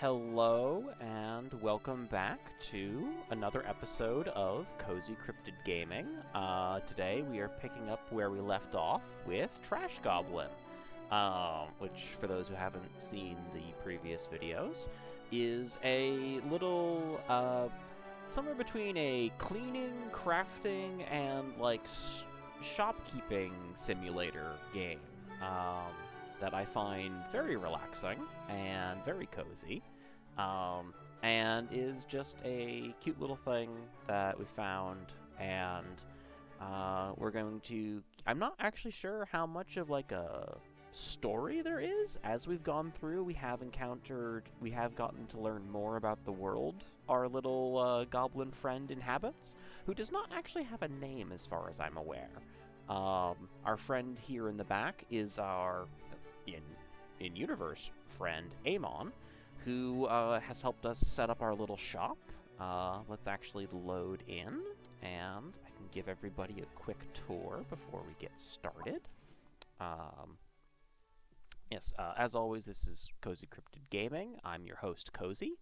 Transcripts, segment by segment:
Hello and welcome back to another episode of CozyCryptidGaming. Today we are picking up where we left off with Trash Goblin, which, for those who haven't seen the previous videos, is a little, somewhere between a cleaning, crafting, and, shopkeeping simulator game. That I find very relaxing and very cozy, and is just a cute little thing that we found, and we're going to... I'm not actually sure how much of, a story there is. As we've gone through, we have gotten to learn more about the world our little goblin friend inhabits, who does not actually have a name as far as I'm aware. Our friend here in the back is our in-universe friend, Amon, who has helped us set up our little shop. Let's actually load in, and I can give everybody a quick tour before we get started. As always, this is CozyCryptidGaming. I'm your host, Cozy.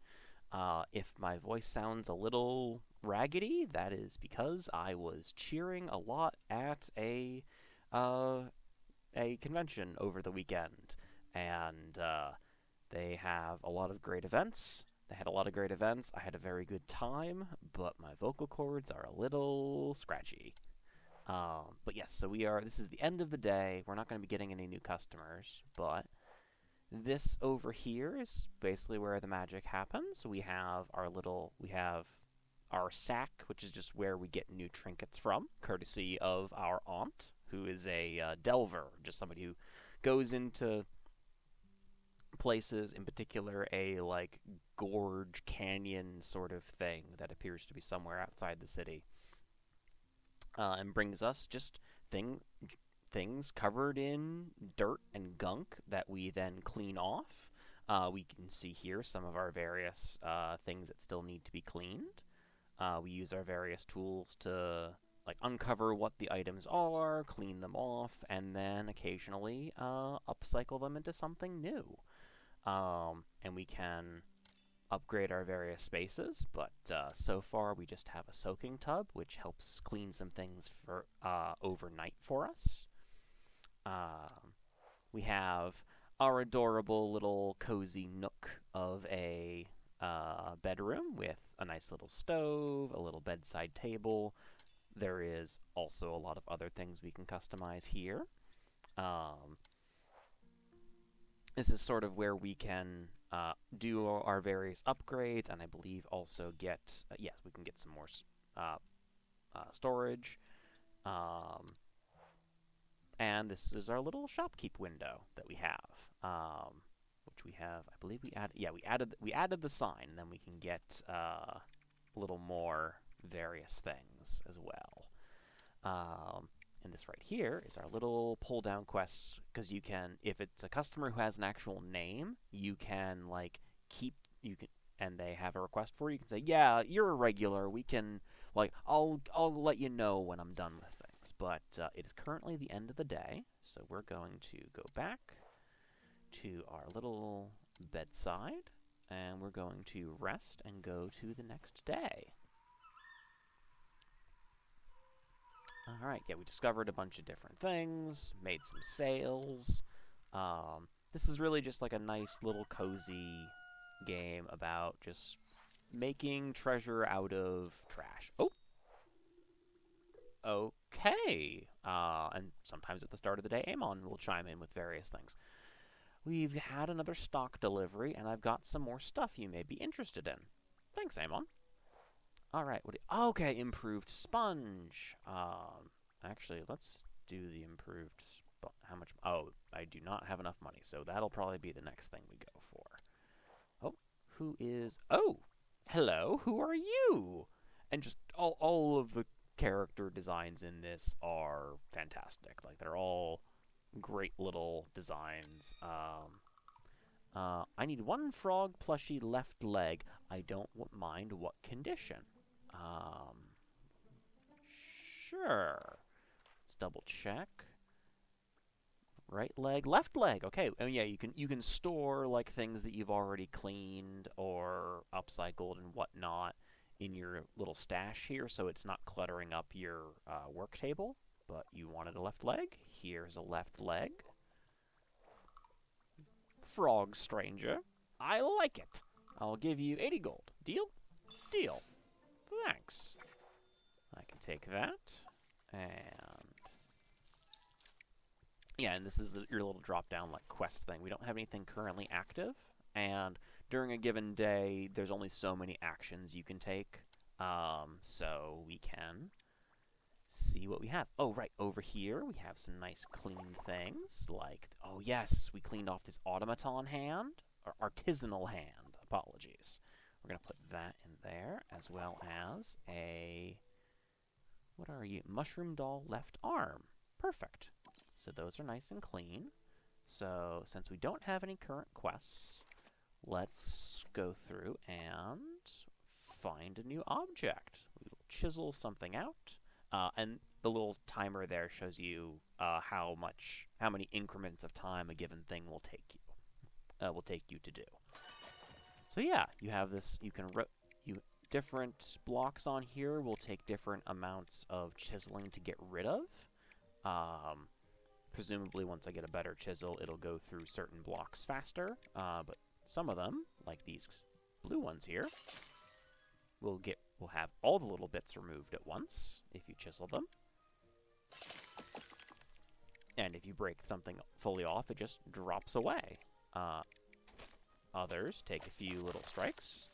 If my voice sounds a little raggedy, that is because I was cheering a lot at a convention over the weekend, and they have a lot of great events. They had a lot of great events. I had a very good time, but my vocal cords are a little scratchy. But yes, so this is the end of the day. We're not going to be getting any new customers, but this over here is basically where the magic happens. We have our sack, which is just where we get new trinkets from, courtesy of our aunt, who is a delver, just somebody who goes into places, in particular a gorge canyon sort of thing that appears to be somewhere outside the city, and brings us just things covered in dirt and gunk that we then clean off. We can see here some of our various things that still need to be cleaned. We use our various tools to uncover what the items are, clean them off, and then occasionally upcycle them into something new. And we can upgrade our various spaces, but so far we just have a soaking tub, which helps clean some things for overnight for us. We have our adorable little cozy nook of a bedroom with a nice little stove, a little bedside table. There is also a lot of other things we can customize here. This is sort of where we can do our various upgrades, and I believe also get... yes, we can get some more storage. And this is our little shopkeep window that we have, which we have... I believe we added... yeah, we added the sign, and then we can get a little more various things as well. And this right here is our little pull-down quests, because you can, if it's a customer who has an actual name, you can, and they have a request for you, you can say, yeah, you're a regular, we can, I'll let you know when I'm done with things. But it is currently the end of the day, so we're going to go back to our little bedside, and we're going to rest and go to the next day. Alright, yeah, we discovered a bunch of different things, made some sales. This is really just a nice little cozy game about just making treasure out of trash. Oh! Okay. And sometimes at the start of the day, Amon will chime in with various things. We've had another stock delivery, and I've got some more stuff you may be interested in. Thanks, Amon. Alright, okay, improved sponge. Actually, let's do the improved how much... oh, I do not have enough money, so that'll probably be the next thing we go for. Oh, who is... oh, hello, who are you? And just all of the character designs in this are fantastic. They're all great little designs. I need one frog plushie left leg. I don't mind what condition. Sure. Let's double check. Right leg, left leg. Okay, oh yeah, you can store like things that you've already cleaned or upcycled and whatnot in your little stash here, so it's not cluttering up your work table. But you wanted a left leg. Here's a left leg. Frog stranger. I like it. I'll give you 80 gold. Deal? Deal. Thanks. I can take that. And yeah, and this is your little drop-down like quest thing. We don't have anything currently active, and during a given day, there's only so many actions you can take. So we can see what we have. Oh, right, over here we have some nice clean things, like, oh yes, we cleaned off this automaton hand, or artisanal hand, apologies. We're going to put that in there, as well as a, what are you? Mushroom doll left arm. Perfect. So those are nice and clean. So since we don't have any current quests, let's go through and find a new object. We will chisel something out, and the little timer there shows you how many increments of time a given thing will take you to do. So yeah, you have this. Different blocks on here will take different amounts of chiseling to get rid of. Presumably, once I get a better chisel, it'll go through certain blocks faster. But some of them, like these blue ones here, will have all the little bits removed at once if you chisel them. And if you break something fully off, it just drops away. Others take a few little strikes.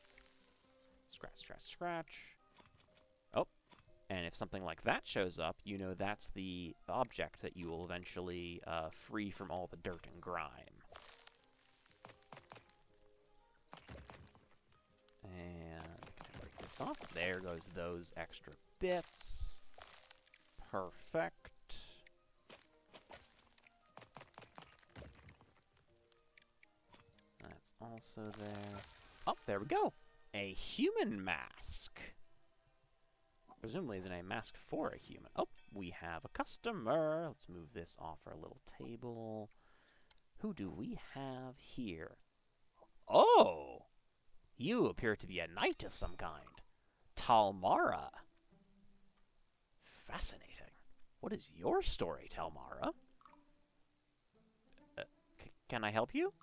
Scratch, scratch, scratch. Oh, and if something like that shows up, you know that's the object that you will eventually free from all the dirt and grime. And can I break this off? There goes those extra bits. Perfect. That's also there. Oh, there we go. A human mask. Presumably isn't a mask for a human. Oh, we have a customer. Let's move this off our little table. Who do we have here? Oh! You appear to be a knight of some kind. Talmara. Fascinating. What is your story, Talmara? Can I help you?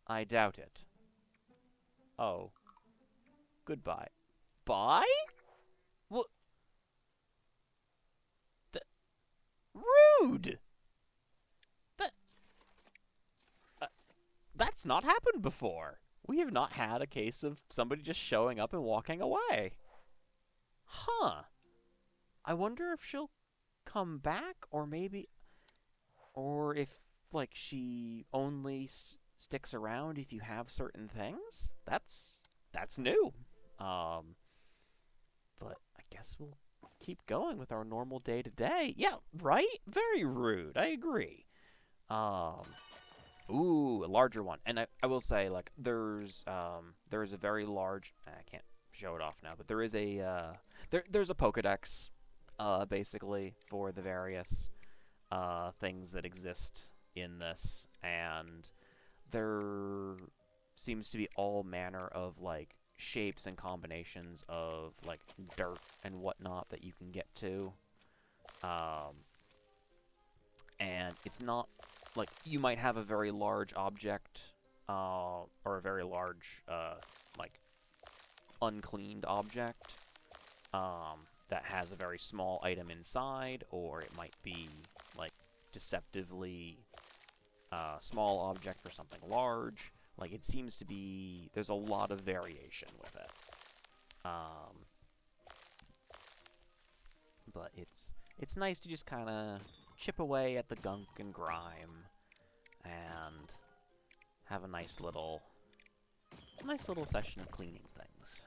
I doubt it. Oh. Goodbye. Bye? What? Rude! That's not happened before. We have not had a case of somebody just showing up and walking away. Huh. I wonder if she'll come back, or maybe... Or if, like, she only sticks around if you have certain things? That's new. But I guess we'll keep going with our normal day-to-day. Yeah, right? Very rude. I agree. Ooh, a larger one. And I will say, like, there's a very large... I can't show it off now, but there is a... there's a Pokedex, basically, for the various things that exist in this. And there seems to be all manner of, like, shapes and combinations of, like, dirt and whatnot that you can get to. And it's not... Like, you might have a very large object, or a very large, like, uncleaned object, that has a very small item inside, or it might be, like, deceptively small object for something large. Like, it seems to be... There's a lot of variation with it. But it's nice to just kind of chip away at the gunk and grime and have a nice little session of cleaning things.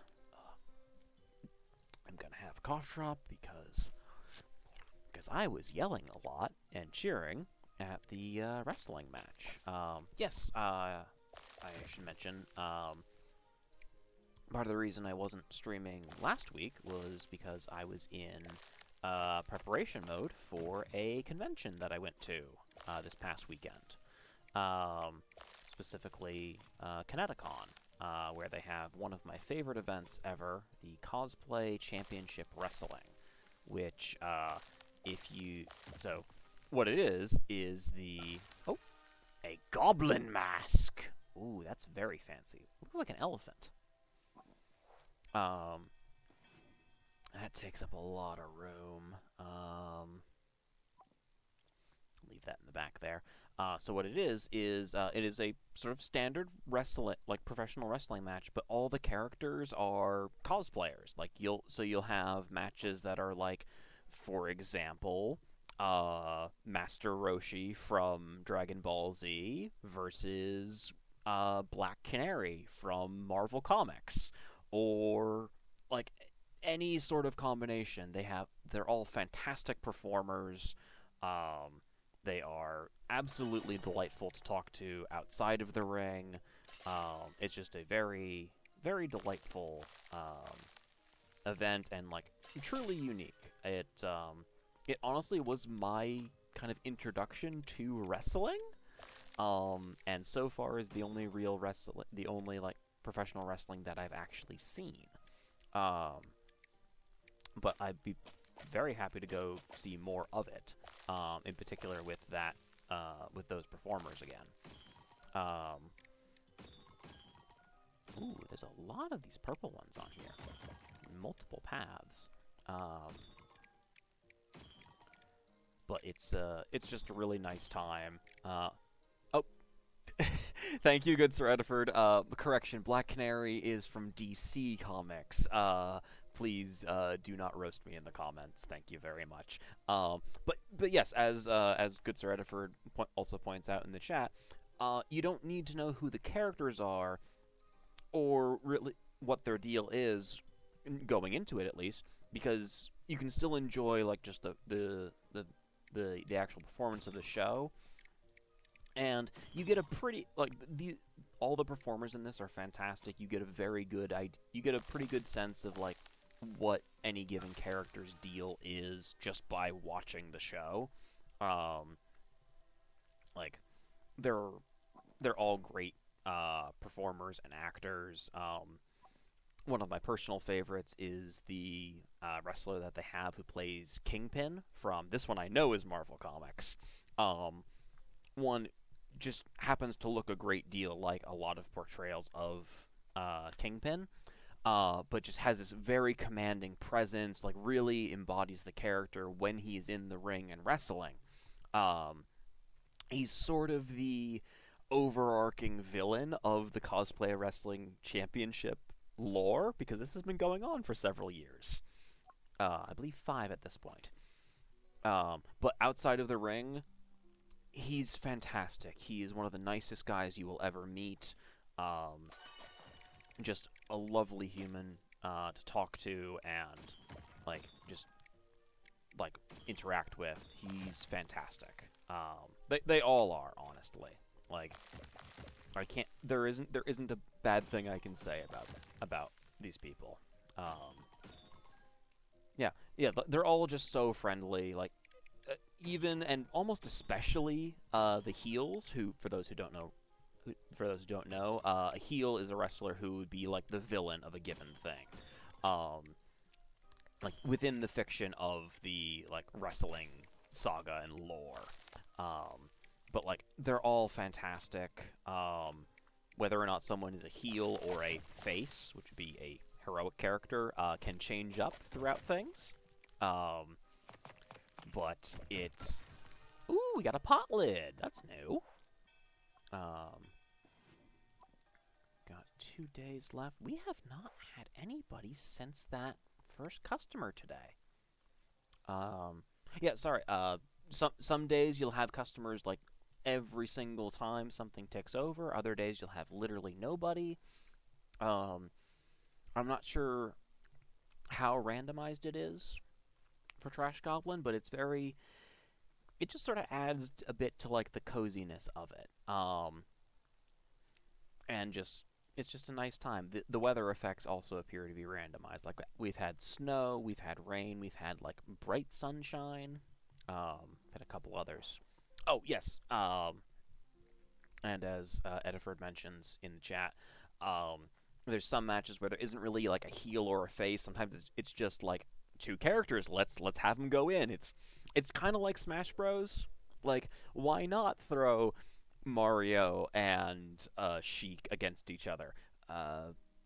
I'm gonna have a cough drop because I was yelling a lot and cheering at the wrestling match. Yes, I should mention, part of the reason I wasn't streaming last week was because I was in preparation mode for a convention that I went to. this past weekend. Specifically, Kineticon, where they have one of my favorite events ever, the Cosplay Championship Wrestling, which, so, what it is a goblin mask! Ooh, that's very fancy. Looks like an elephant. That takes up a lot of room. Leave that in the back there. So what it is it is a sort of standard wrestling, like professional wrestling match, but all the characters are cosplayers. Like you'll have matches that are like, for example, Master Roshi from Dragon Ball Z versus Black Canary from Marvel Comics, or like any sort of combination. They're all fantastic performers. They are absolutely delightful to talk to outside of the ring. It's just a very, very delightful event, and like truly unique. It honestly was my kind of introduction to wrestling, and so far is the only like professional wrestling that I've actually seen. But I'd be very happy to go see more of it, in particular with those performers again. Ooh, there's a lot of these purple ones on here. Multiple paths. But it's just a really nice time. Oh, thank you, good Sir Ediford. Correction, Black Canary is from DC Comics. Please do not roast me in the comments. Thank you very much. But yes, as good Sir Ediford also points out in the chat, you don't need to know who the characters are or really what their deal is going into it, at least, because you can still enjoy like just the actual performance of the show. And you get a pretty, like, all the performers in this are fantastic. You get a pretty good sense of like what any given character's deal is just by watching the show. Like they're all great performers and actors. One of my personal favorites is the wrestler that they have who plays Kingpin from, this one I know is Marvel Comics. One just happens to look a great deal like a lot of portrayals of Kingpin, but just has this very commanding presence, like really embodies the character when he's in the ring and wrestling. He's sort of the overarching villain of the Cosplay Wrestling Championship lore, because this has been going on for several years. I believe 5 at this point. But outside of the ring, he's fantastic. He is one of the nicest guys you will ever meet. Just a lovely human to talk to and just interact with. He's fantastic. They all are, honestly. Like, there isn't a bad thing I can say about these people. Yeah, they're all just so friendly. Like, even and almost especially the heels, who, for those who don't know, a heel is a wrestler who would be like the villain of a given thing, like within the fiction of the like wrestling saga and lore. But like they're all fantastic. Whether or not someone is a heel or a face, which would be a heroic character, can change up throughout things. But it's... Ooh, we got a pot lid. That's new. Got 2 days left. We have not had anybody since that first customer today. Yeah, sorry. Some days you'll have customers like every single time something ticks over. Other days you'll have literally nobody. I'm not sure how randomized it is for Trash Goblin, but it just sort of adds a bit to like the coziness of it. And it's just a nice time. The weather effects also appear to be randomized. Like, we've had snow, we've had rain, we've had like bright sunshine, had a couple others. Oh yes. And as Ediford mentions in the chat, um, there's some matches where there isn't really like a heel or a face. Sometimes it's just like two characters. Let's have them go in. It's kind of like Smash Bros. Like, why not throw Mario and Sheik against each other?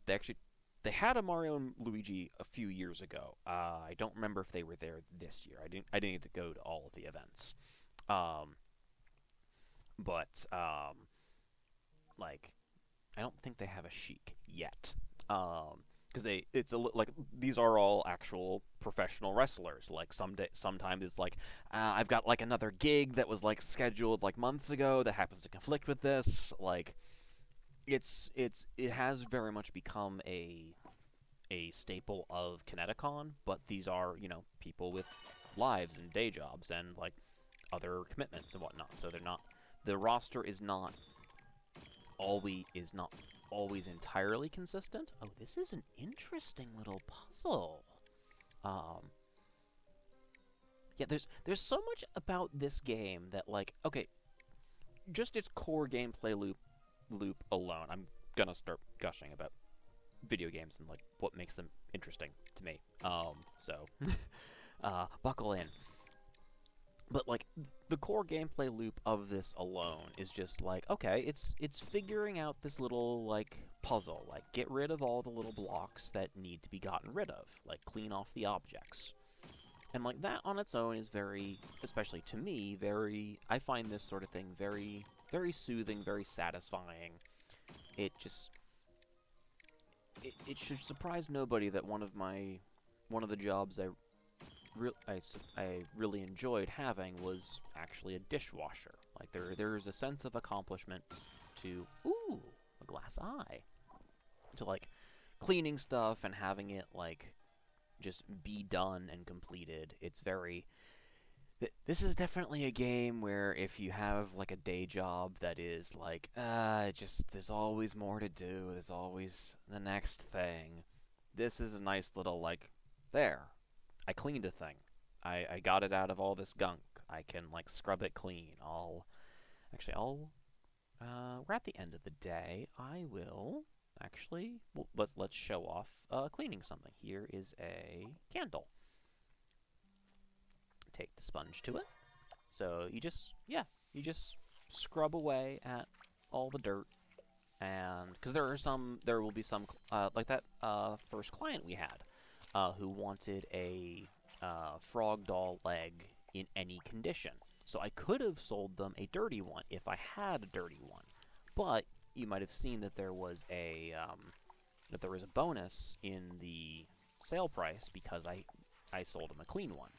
They actually they had a Mario and Luigi a few years ago. I don't remember if they were there this year. I didn't get to go to all of the events. Um, but like I don't think they have a Sheik yet. Because like these are all actual professional wrestlers. Like sometimes it's like I've got like another gig that was like scheduled like months ago that happens to conflict with this. Like it has very much become a staple of Kineticon, but these are people with lives and day jobs and like other commitments and whatnot. So they're not the roster is not always entirely consistent. Oh, this is an interesting little puzzle. Um, yeah, there's so much about this game that like okay, just its core gameplay loop alone. I'm gonna start gushing about video games and like what makes them interesting to me. So buckle in. But like the core gameplay loop of this alone is just like okay, it's figuring out this little like puzzle, like get rid of all the little blocks that need to be gotten rid of, like clean off the objects. And like that on its own is very, especially to me, very I find this sort of thing very soothing, very satisfying. It just it should surprise nobody that one of the jobs I really enjoyed having was actually a dishwasher. Like there's a sense of accomplishment to a glass eye, to like cleaning stuff and having it like just be done and completed. It's very this is definitely a game where if you have like a day job that is like just there's always more to do, there's always the next thing. This is a nice little like there I cleaned a thing. I got it out of all this gunk. I can like scrub it clean. I'll we're at the end of the day. I will actually let's show off cleaning something. Here is a candle. Take the sponge to it. So you just scrub away at all the dirt, and because there will be some like that first client we had who wanted a frog doll leg in any condition. So I could have sold them a dirty one if I had a dirty one, but you might have seen that there was a bonus in the sale price because I sold them a clean one.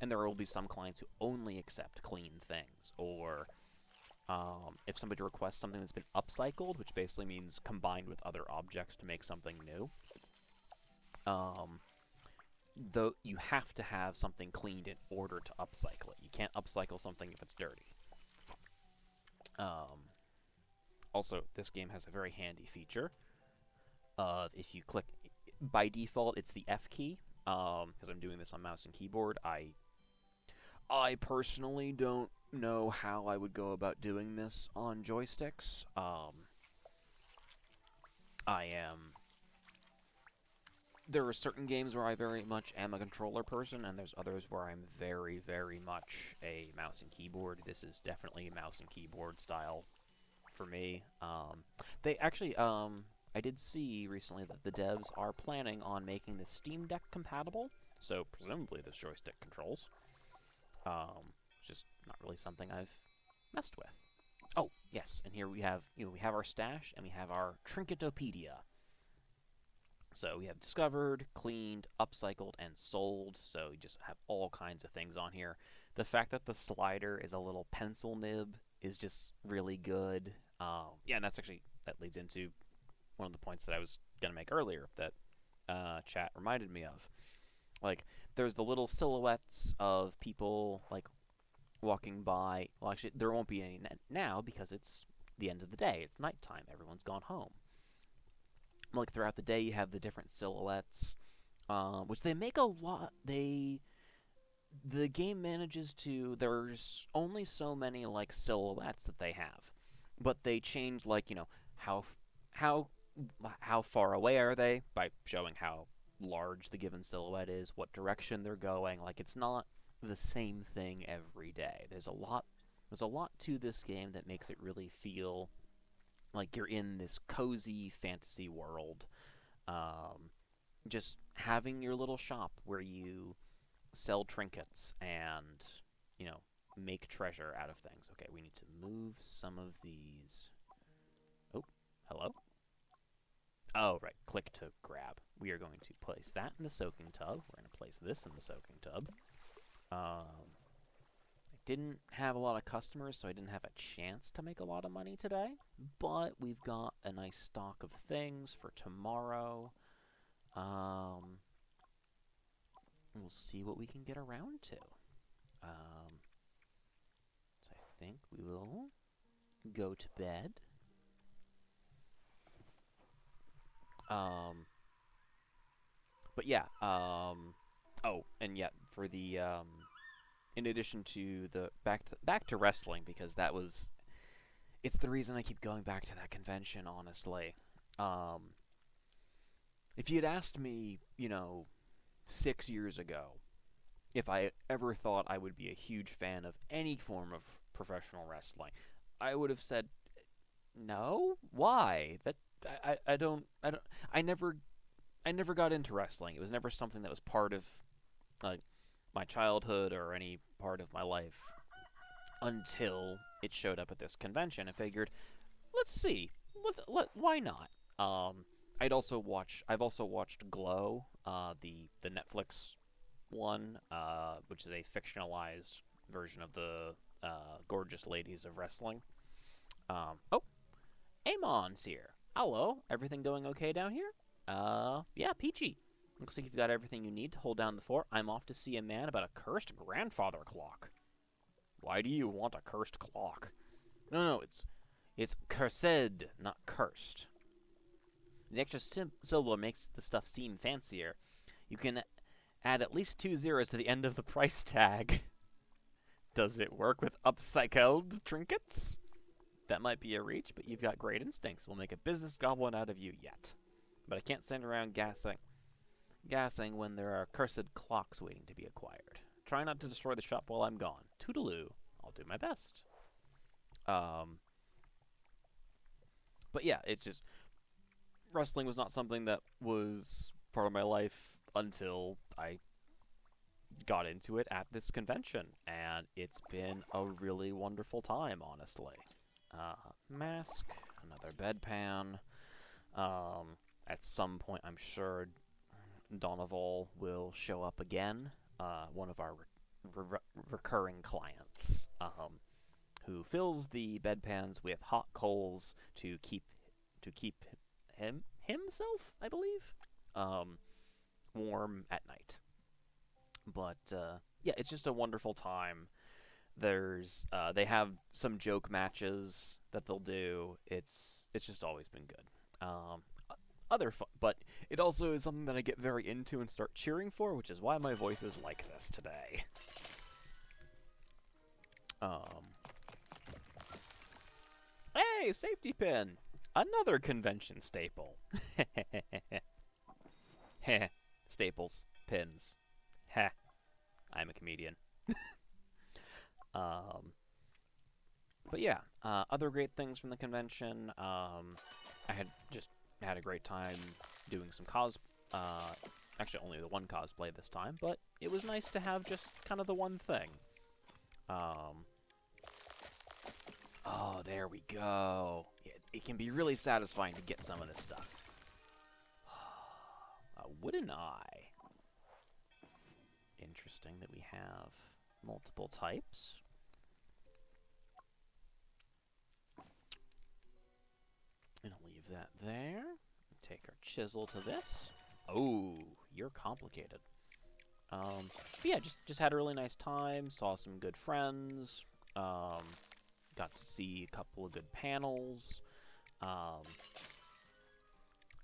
And there will be some clients who only accept clean things, or if somebody requests something that's been upcycled, which basically means combined with other objects to make something new. Though you have to have something cleaned in order to upcycle it. You can't upcycle something if it's dirty. Also, this game has a very handy feature of if you click, by default, it's the F key. Because I'm doing this on mouse and keyboard. I personally don't know how I would go about doing this on joysticks. There are certain games where I very much am a controller person, and there's others where I'm very, very much a mouse and keyboard. This is definitely mouse and keyboard style for me. They actually, I did see recently that the devs are planning on making the Steam Deck compatible, so presumably this joystick controls. It's just not really something I've messed with. Oh, yes, and here we have our stash, and we have our Trinketopedia. So we have discovered, cleaned, upcycled, and sold. So we just have all kinds of things on here. The fact that the slider is a little pencil nib is just really good. Yeah, and that leads into one of the points that I was going to make earlier that chat reminded me of. Like, there's the little silhouettes of people, like, walking by. Well, actually, there won't be any now because it's the end of the day. It's nighttime. Everyone's gone home. Like, throughout the day, you have the different silhouettes, which they make a lot. the game manages to. There's only so many like silhouettes that they have, but they change like how how how far away are they by showing how large the given silhouette is, what direction they're going. Like it's not the same thing every day. There's a lot to this game that makes it really feel like you're in this cozy fantasy world. Um, just having your little shop where you sell trinkets and, you know, make treasure out of things. Okay, we need to move some of these. Oh, hello? Oh, right. Click to grab. We are going to place that in the soaking tub. We're going to place this in the soaking tub. I didn't have a lot of customers, so I didn't have a chance to make a lot of money today. But we've got a nice stock of things for tomorrow. We'll see what we can get around to. So I think we will go to bed. But yeah, oh, and yeah, for the, in addition to the, back to wrestling, because it's the reason I keep going back to that convention, honestly. If you had asked me, 6 years ago, if I ever thought I would be a huge fan of any form of professional wrestling, I would have said, no? Why? I don't, I never got into wrestling. It was never something that was part of like my childhood or any part of my life until it showed up at this convention. I figured, let's see, why not? I've also watched Glow, the Netflix one, which is a fictionalized version of the gorgeous ladies of wrestling. Oh, Amon's here. Hello, everything going okay down here? Yeah, peachy. Looks like you've got everything you need to hold down the fort. I'm off to see a man about a cursed grandfather clock. Why do you want a cursed clock? No, it's cursed, not cursed. The extra syllable makes the stuff seem fancier. You can add at least 2 zeros to the end of the price tag. Does it work with upcycled trinkets? That might be a reach, but you've got great instincts. We'll make a business goblin out of you yet. But I can't stand around gassing when there are cursed clocks waiting to be acquired. Try not to destroy the shop while I'm gone. Toodaloo. I'll do my best. But yeah, it's just, wrestling was not something that was part of my life until I got into it at this convention, and it's been a really wonderful time, honestly. Mask, another bedpan. At some point, I'm sure Donoval will show up again, one of our recurring clients, who fills the bedpans with hot coals to keep himself, I believe, warm at night. But yeah, it's just a wonderful time. They have some joke matches that they'll do. It's just always been good. Other fun, but it also is something that I get very into and start cheering for, which is why my voice is like this today. Hey, safety pin! Another convention staple. Heh. Staples. Pins. Heh. I'm a comedian. But yeah, other great things from the convention. I had a great time doing some actually only the one cosplay this time, but it was nice to have just kind of the one thing. Oh, there we go. It can be really satisfying to get some of this stuff. A wooden eye. Interesting that we have multiple types. And I'll leave that there. Take our chisel to this. Oh, you're complicated. But yeah, just had a really nice time. Saw some good friends. Got to see a couple of good panels.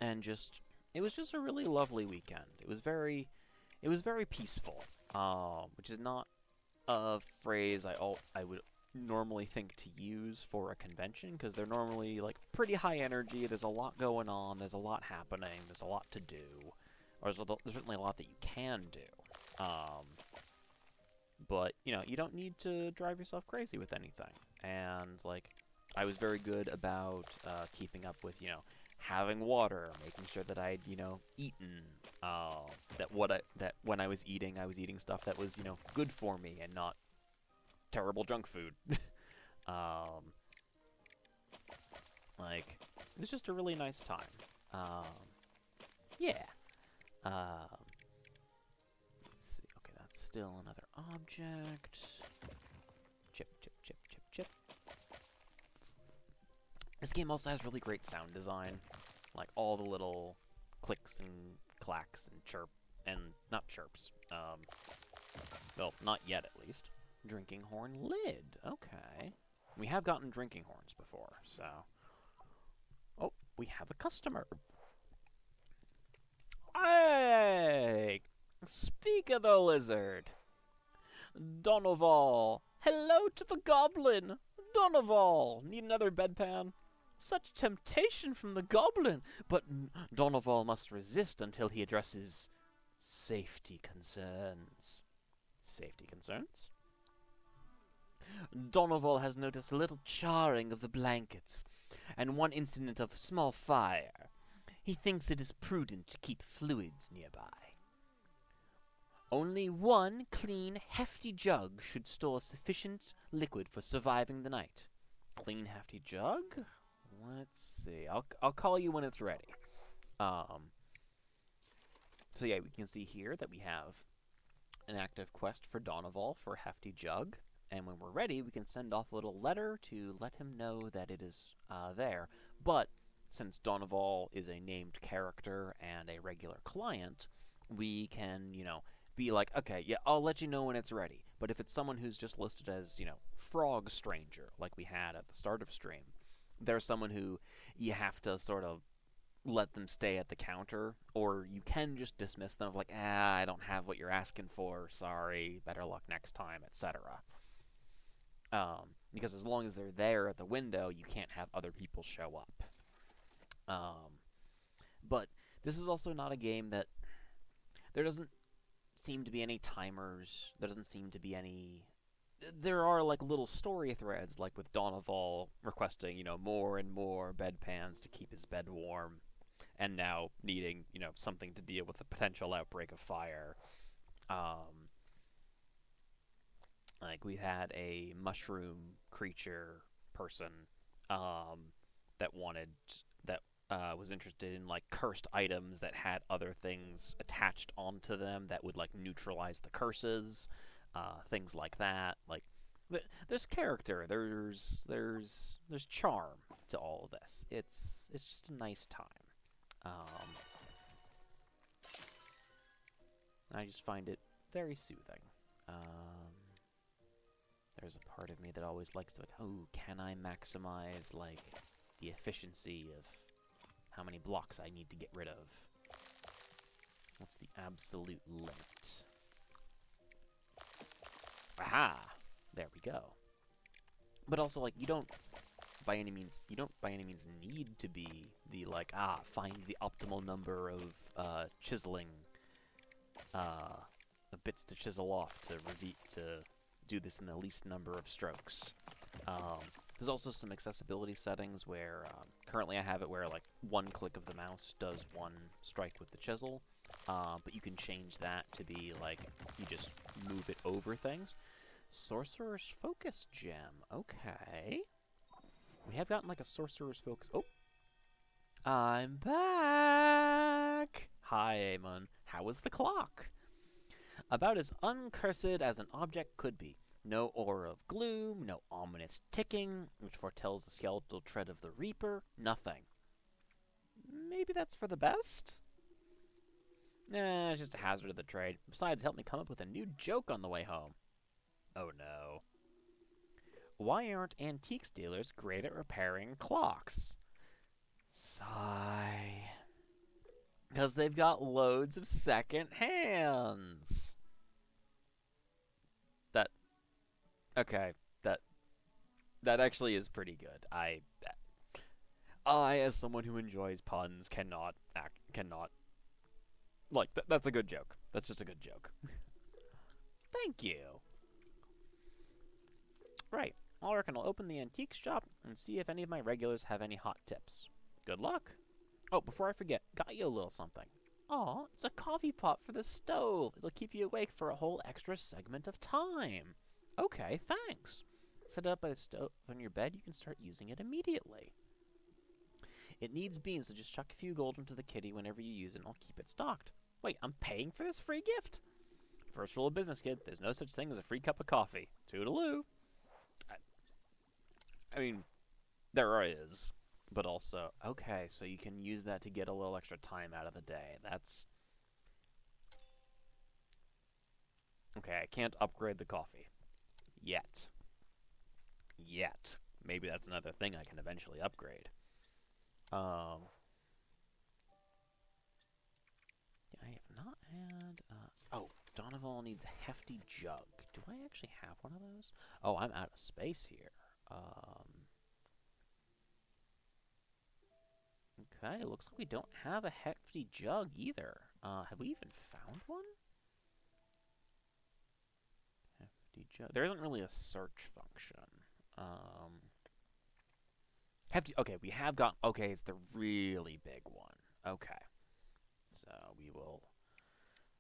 And it was just a really lovely weekend. It was very It was very peaceful, which is not a phrase I would normally think to use for a convention, because they're normally like pretty high energy. There's a lot going on. There's a lot happening. There's a lot to do, or there's certainly a lot that you can do. But you know, you don't need to drive yourself crazy with anything. And like, I was very good about keeping up with, you know, having water, making sure that I'd, you know, eaten. That when I was eating stuff that was, you know, good for me and not terrible junk food. Like, it was just a really nice time. Yeah. Let's see. Okay, that's still another object. Chip, chip, chip, chip, chip. This game also has really great sound design. Like, all the little clicks and clacks and not chirps. Well, not yet, at least. Drinking horn lid. Okay. We have gotten drinking horns before, so... Oh, we have a customer. Hey! Speak of the lizard. Donoval. Hello to the goblin. Donoval. Need another bedpan? Such temptation from the goblin, but Donoval must resist until he addresses safety concerns. Safety concerns? Donoval has noticed a little charring of the blankets, and one incident of small fire. He thinks it is prudent to keep fluids nearby. Only one clean, hefty jug should store sufficient liquid for surviving the night. Clean, hefty jug? Let's see. I'll call you when it's ready. So yeah, we can see here that we have an active quest for Donoval for a hefty jug. And when we're ready, we can send off a little letter to let him know that it is there. But since Donoval is a named character and a regular client, we can, you know, be like, okay, yeah, I'll let you know when it's ready. But if it's someone who's just listed as, you know, Frog Stranger, like we had at the start of stream, there's someone who you have to sort of let them stay at the counter, or you can just dismiss them, like, I don't have what you're asking for, sorry, better luck next time, etc. Because as long as they're there at the window, you can't have other people show up. But this is also not a game that... There doesn't seem to be any timers. There doesn't seem to be any... There are, like, little story threads, like with Donoval requesting, you know, more and more bedpans to keep his bed warm, and now needing, you know, something to deal with the potential outbreak of fire. Like, we had a mushroom creature person that was interested in, like, cursed items that had other things attached onto them that would, like, neutralize the curses, things like that. Like, there's character, there's charm to all of this. It's just a nice time. I just find it very soothing. There's a part of me that always likes to, like, oh, can I maximize, like, the efficiency of how many blocks I need to get rid of? What's the absolute limit? Aha! There we go. But also, like, you don't by any means need to be the, like, find the optimal number of chiseling bits to chisel off to do this in the least number of strokes. There's also some accessibility settings where currently I have it where, like, one click of the mouse does one strike with the chisel, but you can change that to be like you just move it over things. Sorcerer's Focus Gem. Okay. We have gotten, like, a Sorcerer's Focus. Oh! I'm back! Hi, Amon. How was the clock? About as uncursed as an object could be. No aura of gloom, no ominous ticking, which foretells the skeletal tread of the Reaper. Nothing. Maybe that's for the best? Nah, it's just a hazard of the trade. Besides, help me come up with a new joke on the way home. Oh no. Why aren't antiques dealers great at repairing clocks? Sigh. Because they've got loads of second hand. cans. That okay. That actually is pretty good. I, as someone who enjoys puns, cannot like that's a good joke. That's just a good joke. Thank you. Right. I reckon I'll open the antique shop and see if any of my regulars have any hot tips. Good luck. Oh, before I forget, got you a little something. Aw, it's a coffee pot for the stove. It'll keep you awake for a whole extra segment of time. Okay, thanks. Set it up by the stove on your bed. You can start using it immediately. It needs beans, so just chuck a few gold into the kitty whenever you use it, and I'll keep it stocked. Wait, I'm paying for this free gift? First rule of business, kid. There's no such thing as a free cup of coffee. Toodaloo. I mean, there is, but also, okay, so you can use that to get a little extra time out of the day. That's... Okay, I can't upgrade the coffee. Yet. Maybe that's another thing I can eventually upgrade. I have not had... oh, Donovan needs a hefty jug. Do I actually have one of those? Oh, I'm out of space here. Okay, looks like we don't have a hefty jug either. Have we even found one? Hefty jug. There isn't really a search function. Hefty. Okay, we have got. Okay, it's the really big one. Okay, so we will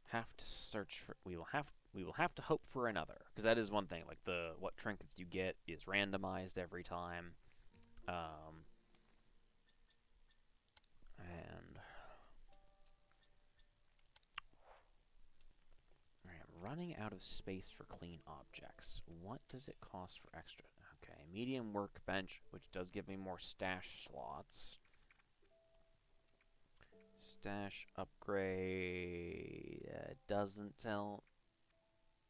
have to search for. We will have to hope for another, because that is one thing. Like what trinkets you get is randomized every time. And I'm running out of space for clean objects. What does it cost for extra? Okay, medium workbench, which does give me more stash slots. Stash upgrade doesn't tell.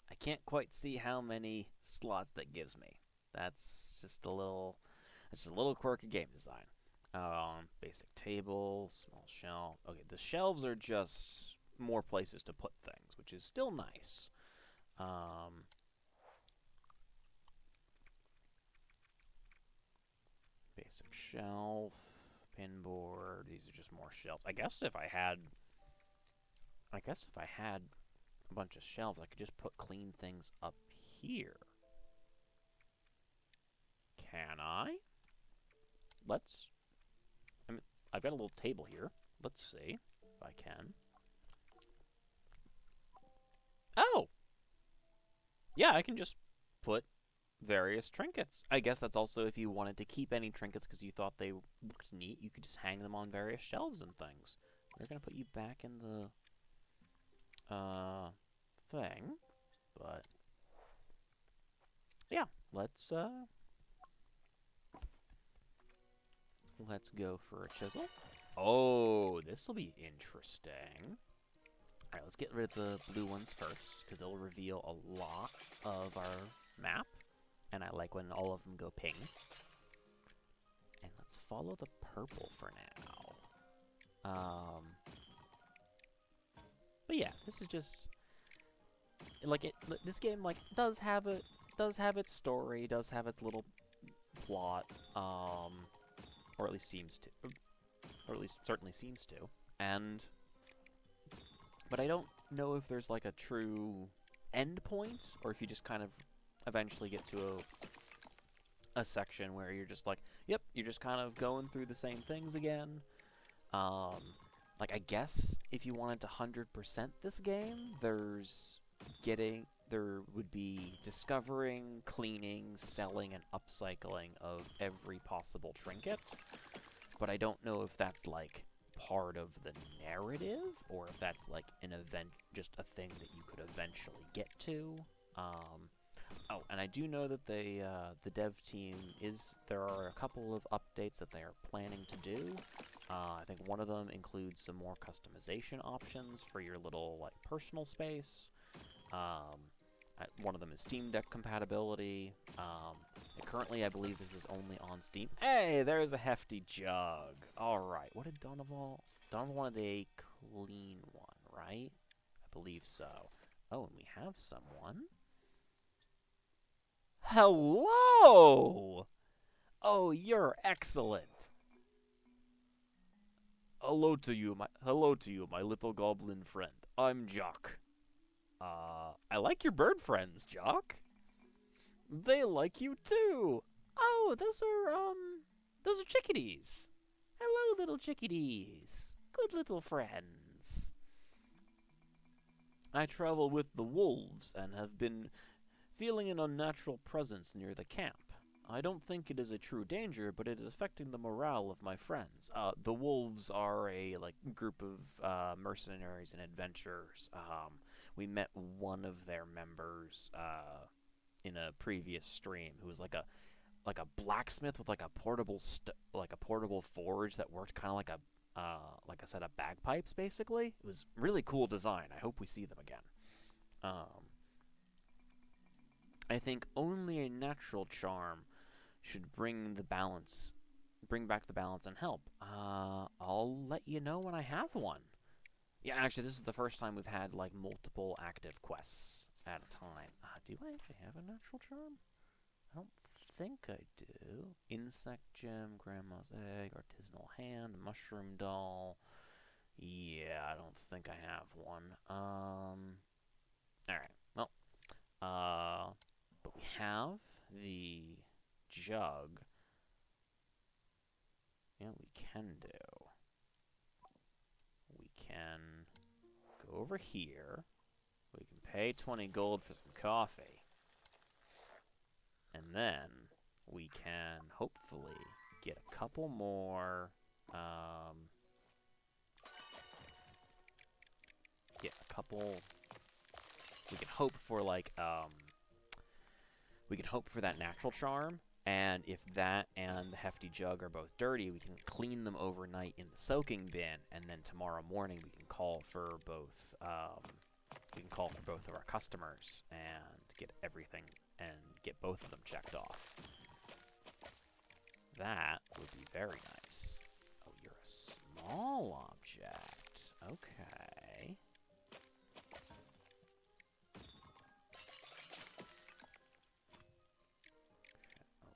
I can't quite see how many slots that gives me. That's just a little quirk of game design. Basic table, small shelf. Okay, the shelves are just more places to put things, which is still nice. Basic shelf, pinboard. These are just more shelves. I guess if I had a bunch of shelves, I could just put clean things up here. Can I? I've got a little table here. Let's see if I can. Oh! Yeah, I can just put various trinkets. I guess that's also if you wanted to keep any trinkets because you thought they looked neat, you could just hang them on various shelves and things. They're going to put you back in the thing, but yeah, let's go for a chisel. Oh, this will be interesting. Alright, let's get rid of the blue ones first, because they'll reveal a lot of our map. And I like when all of them go pink. And let's follow the purple for now. But yeah, this is just... this game, does have its story, does have its little plot, or at least seems to. Or at least certainly seems to. But I don't know if there's a true end point, or if you just kind of eventually get to a section where you're just yep, you're just kind of going through the same things again. I guess if you wanted to 100% this game, there would be discovering, cleaning, selling, and upcycling of every possible trinket. But I don't know if that's part of the narrative, or if that's an event, just a thing that you could eventually get to. Oh, and I do know that the dev team there are a couple of updates that they are planning to do. I think one of them includes some more customization options for your little personal space. One of them is Steam Deck compatibility. Currently, I believe this is only on Steam. Hey, there's a hefty jug. All right, what did Donovan? Donovan wanted a clean one, right? I believe so. Oh, and we have someone. Hello! Oh, you're excellent. Hello to you, my little goblin friend. I'm Jock. I like your bird friends, Jock. They like you too. Oh, those are chickadees. Hello, little chickadees. Good little friends. I travel with the wolves and have been feeling an unnatural presence near the camp. I don't think it is a true danger, but it is affecting the morale of my friends. The wolves are a group of mercenaries and adventurers. We met one of their members in a previous stream who was like a blacksmith with like a portable forge that worked kind of like a set of bagpipes. Basically, it was really cool design. I hope we see them again. I think only a natural charm should bring back the balance and help. I'll let you know when I have one. Yeah, actually, this is the first time we've had like multiple active quests at a time. Do I actually have a natural charm? I don't think I do. Insect gem, grandma's egg, artisanal hand, mushroom doll. Yeah, I don't think I have one. Alright, well, but we have the jug. You know what we can do? We can go over here. We can pay 20 gold for some coffee. And then we can hopefully get a couple more, we can hope for we can hope for that natural charm, and if that and the hefty jug are both dirty, we can clean them overnight in the soaking bin, and then tomorrow morning we can call for both, of our customers and get everything, and get both of them checked off. That would be very nice. Oh, you're a small object. Okay.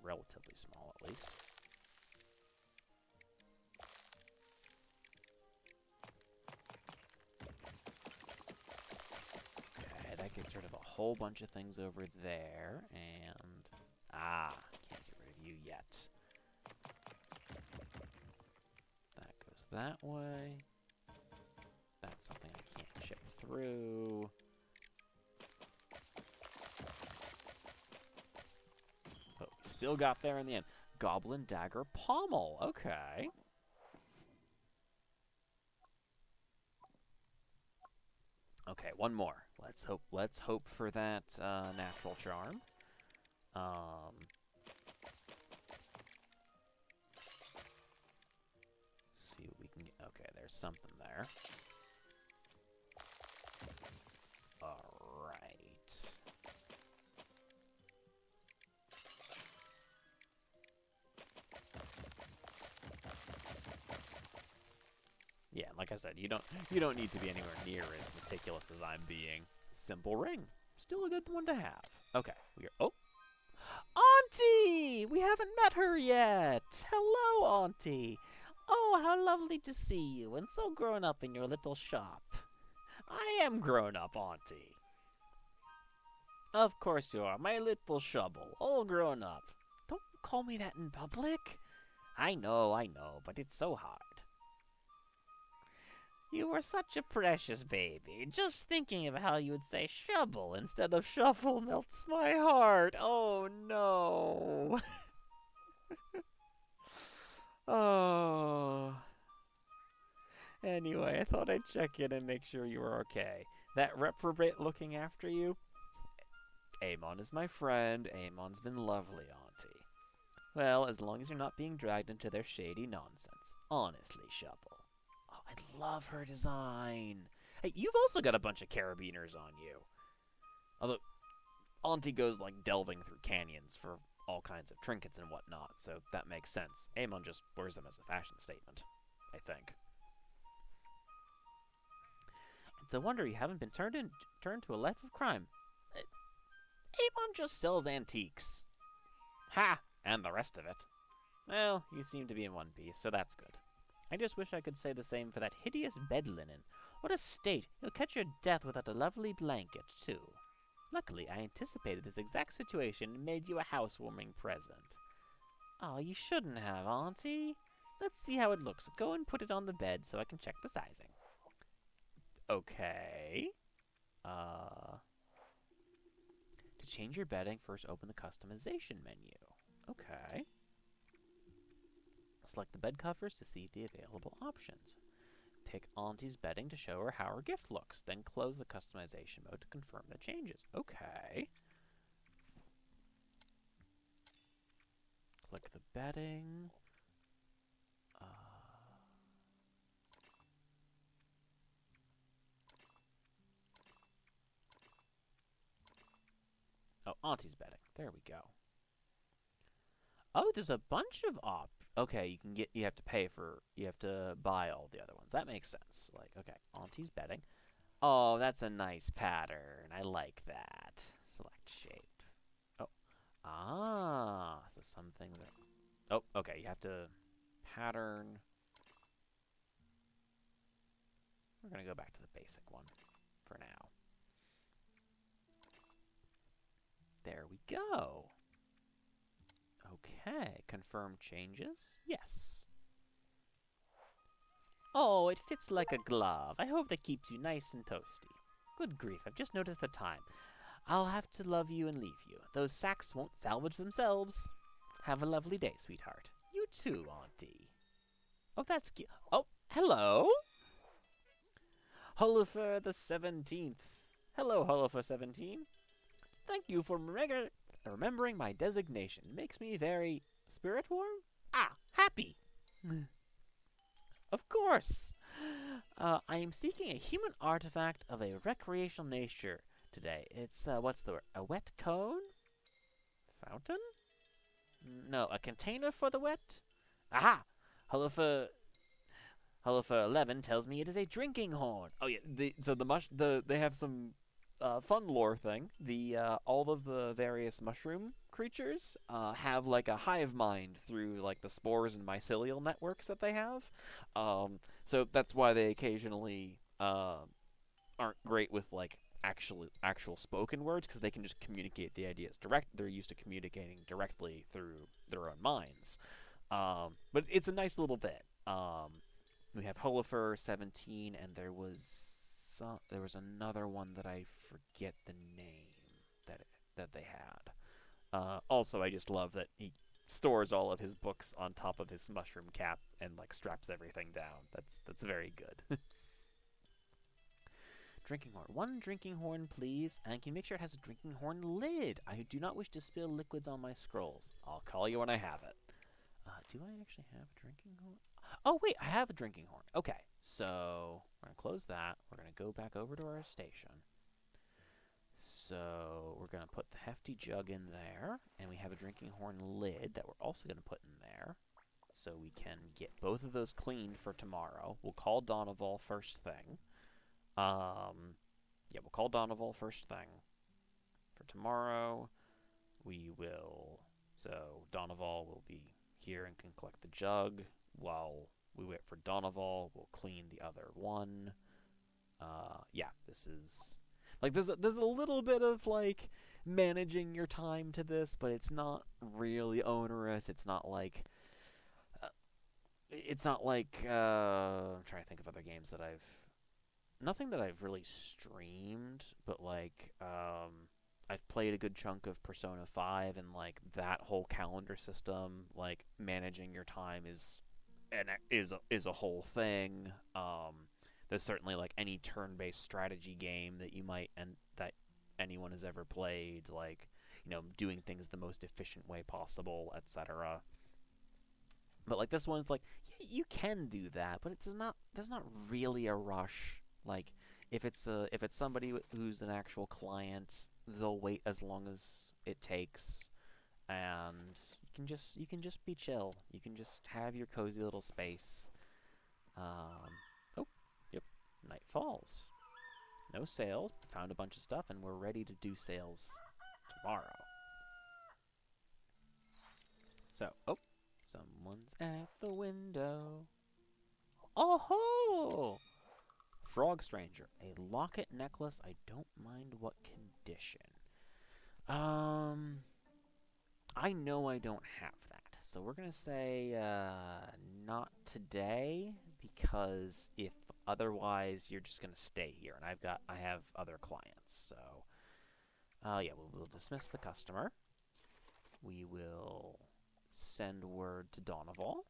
Relatively small, at least. Okay, that gets rid of a whole bunch of things over there, and... can't get rid of you yet. That goes that way. That's something I can't chip through. But we still got there in the end. Goblin Dagger Pommel. Okay. Okay, one more. Let's hope for that natural charm. See what we can get. Okay, there's something there. Alright. Yeah, like I said, you don't need to be anywhere near as meticulous as I'm being. Simple ring. Still a good one to have. Okay, oh! Auntie! We haven't met her yet! Hello, Auntie! Oh, how lovely to see you, and so grown up in your little shop. I am grown up, Auntie. Of course you are, my little shubble, all grown up. Don't call me that in public. I know, but it's so hard. You were such a precious baby. Just thinking of how you would say shovel instead of shuffle melts my heart. Oh, no. Oh. Anyway, I thought I'd check in and make sure you were okay. That reprobate looking after you? Amon is my friend. Amon's been lovely, Auntie. Well, as long as you're not being dragged into their shady nonsense. Honestly, Shovel. Oh, I love her design. Hey, you've also got a bunch of carabiners on you. Although, Auntie goes, delving through canyons for all kinds of trinkets and whatnot, so that makes sense. Amon just wears them as a fashion statement, I think. It's a wonder you haven't been turned to a life of crime. Avon just sells antiques. Ha! And the rest of it. Well, you seem to be in one piece, so that's good. I just wish I could say the same for that hideous bed linen. What a state! You'll catch your death without a lovely blanket, too. Luckily, I anticipated this exact situation and made you a housewarming present. Oh, you shouldn't have, Auntie. Let's see how it looks. Go and put it on the bed so I can check the sizing. Okay. To change your bedding, first open the customization menu. Okay. Select the bed covers to see the available options. Pick Auntie's bedding to show her how her gift looks. Then close the customization mode to confirm the changes. Okay. Click the bedding. Oh, Auntie's bedding. There we go. Oh, there's a bunch of Okay, you have to buy all the other ones. That makes sense. Like, okay, Auntie's bedding. Oh, that's a nice pattern. I like that. Select shape. Oh. Ah, so some things are... Oh, okay, you have to pattern. We're going to go back to the basic one for now. There we go. Okay, confirm changes. Yes. Oh, it fits like a glove. I hope that keeps you nice and toasty. Good grief, I've just noticed the time. I'll have to love you and leave you. Those sacks won't salvage themselves. Have a lovely day, sweetheart. You too, Auntie. Oh, that's cute. Oh, hello. Hullifer the 17th. Hello, Hullifer 17. Thank you for remembering my designation. Makes me very spirit warm? Ah, happy. Of course. I am seeking a human artifact of a recreational nature today. It's, what's the word? A wet cone? Fountain? No, a container for the wet? Aha! Hullifer 11 tells me it is a drinking horn. Oh yeah, they have some fun lore thing. All of the various mushroom creatures have like a hive mind through like the spores and mycelial networks that they have. So that's why they occasionally aren't great with like actual spoken words, because they can just communicate the ideas direct. They're used to communicating directly through their own minds. But it's a nice little bit. We have Hullifer 17, and there was another one that I forget the name that they had. Also, I just love that he stores all of his books on top of his mushroom cap and like straps everything down. That's very good. Drinking horn. One drinking horn, please. And can you make sure it has a drinking horn lid? I do not wish to spill liquids on my scrolls. I'll call you when I have it. Do I actually have a drinking horn? Oh, wait, I have a drinking horn. Okay, so we're going to close that. We're going to go back over to our station. So we're going to put the hefty jug in there, and we have a drinking horn lid that we're also going to put in there, so we can get both of those cleaned for tomorrow. We'll call Donoval first thing. Yeah, we'll call Donoval first thing. For tomorrow, so Donoval will be here and can collect the jug. While we wait for Donoval, we'll clean the other one. Yeah, this is... Like, there's a little bit of, like, managing your time to this, but it's not really onerous. It's not like... I'm trying to think of other games that nothing that I've really streamed, but, like, I've played a good chunk of Persona 5, and, like, that whole calendar system, like, managing your time is a whole thing. There's certainly, like, any turn-based strategy game that that anyone has ever played, like, you know, doing things the most efficient way possible, etc. But, like, this one's like, yeah, you can do that, but there's not really a rush. Like, if it's somebody who's an actual client, they'll wait as long as it takes, and you can just be chill. You can just have your cozy little space. Oh, yep, night falls. no sales. Found a bunch of stuff, and we're ready to do sales tomorrow. So, oh, someone's at the window. Oh-ho! Frog Stranger, a locket necklace. I don't mind what condition. I know I don't have that. So we're going to say not today, because if otherwise you're just going to stay here, and I have other clients. So yeah, we'll dismiss the customer. We will send word to Donoval,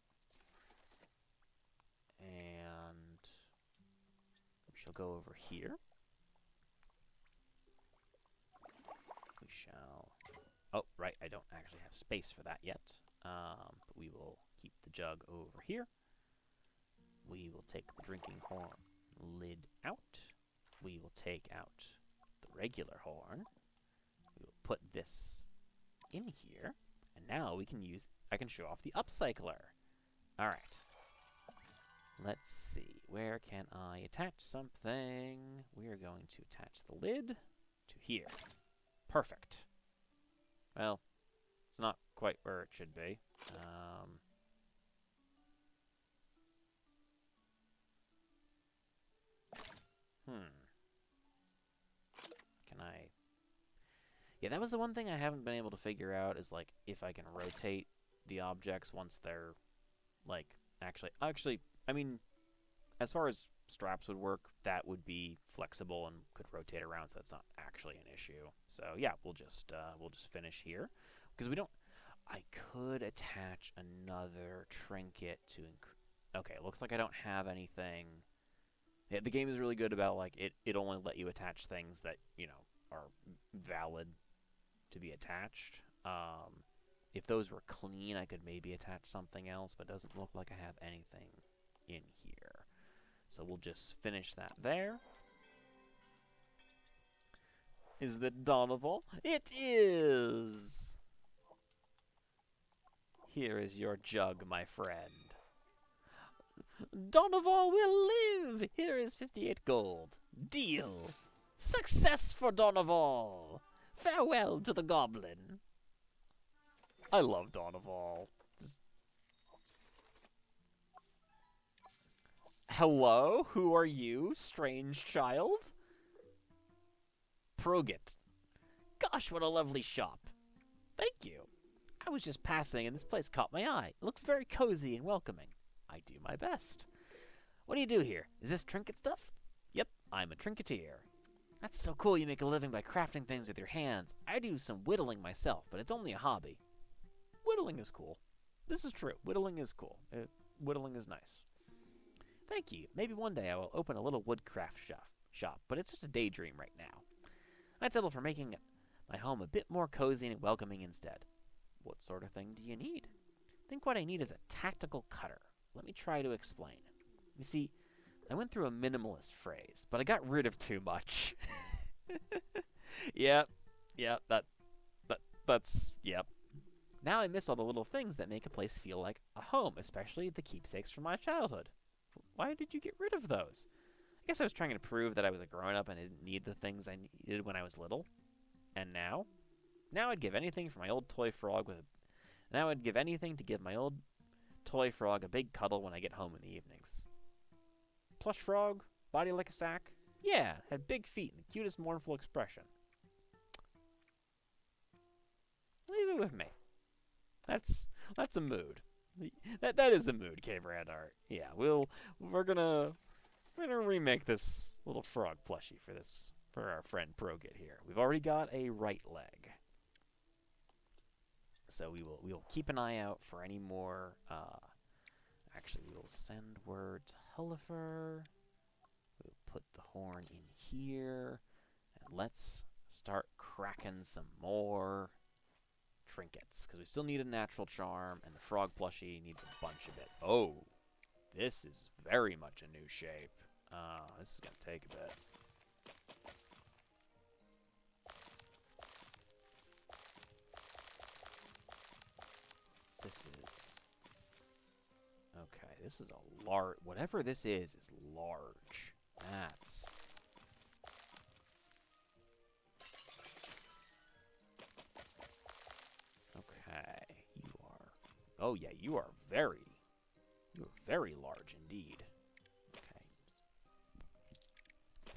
and she'll go over here. We shall... Oh, right, I don't actually have space for that yet. But we will keep the jug over here. We will take the drinking horn lid out. We will take out the regular horn. We will put this in here. And now I can show off the upcycler. Alright. Let's see. Where can I attach something? We are going to attach the lid to here. Perfect. Well, it's not quite where it should be. Can I... Yeah, that was the one thing I haven't been able to figure out, is, like, if I can rotate the objects once they're, like, actually, I mean, as far as straps would work, that would be flexible and could rotate around, so that's not actually an issue. So yeah, we'll just finish here, because we don't... I could attach another trinket to... Okay, it looks like I don't have anything. Yeah, the game is really good about, like, it only let you attach things that, you know, are valid to be attached. If those were clean, I could maybe attach something else, but it doesn't look like I have anything in here. So we'll just finish that there. Is that Donoval? It is! Here is your jug, my friend. Donoval will live! Here is 58 gold. Deal! Success for Donoval! Farewell to the goblin. I love Donoval. Hello? Who are you, strange child? Progit. Gosh, what a lovely shop. Thank you. I was just passing and this place caught my eye. It looks very cozy and welcoming. I do my best. What do you do here? Is this trinket stuff? Yep, I'm a trinketeer. That's so cool you make a living by crafting things with your hands. I do some whittling myself, but it's only a hobby. Whittling is cool. This is true. Whittling is cool. Whittling is nice. Thank you. Maybe one day I will open a little woodcraft shop, but it's just a daydream right now. I'd settle for making my home a bit more cozy and welcoming instead. What sort of thing do you need? I think what I need is a tactical cutter. Let me try to explain. You see, I went through a minimalist phase, but I got rid of too much. Yep, that's, yep. Now I miss all the little things that make a place feel like a home, especially the keepsakes from my childhood. Why did you get rid of those? I guess I was trying to prove that I was a grown-up and I didn't need the things I needed when I was little. And now? Now I'd give anything for my old toy frog Now I'd give anything to give my old toy frog a big cuddle when I get home in the evenings. Plush frog, body like a sack. Yeah, had big feet and the cutest mournful expression. Leave it with me. That's a mood. That is a mood, Cave Rat Art. Yeah, we're gonna remake this little frog plushie for our friend Progit here. We've already got a right leg. So we will keep an eye out for any more. Actually, we will send word to Hullifer. We'll put the horn in here, and let's start cracking some more trinkets, because we still need a natural charm, and the frog plushie needs a bunch of it. Oh, this is very much a new shape. This is gonna take a bit. This is... Okay, this is a large... Whatever this is large. That's Oh, yeah, you are very large indeed. Okay.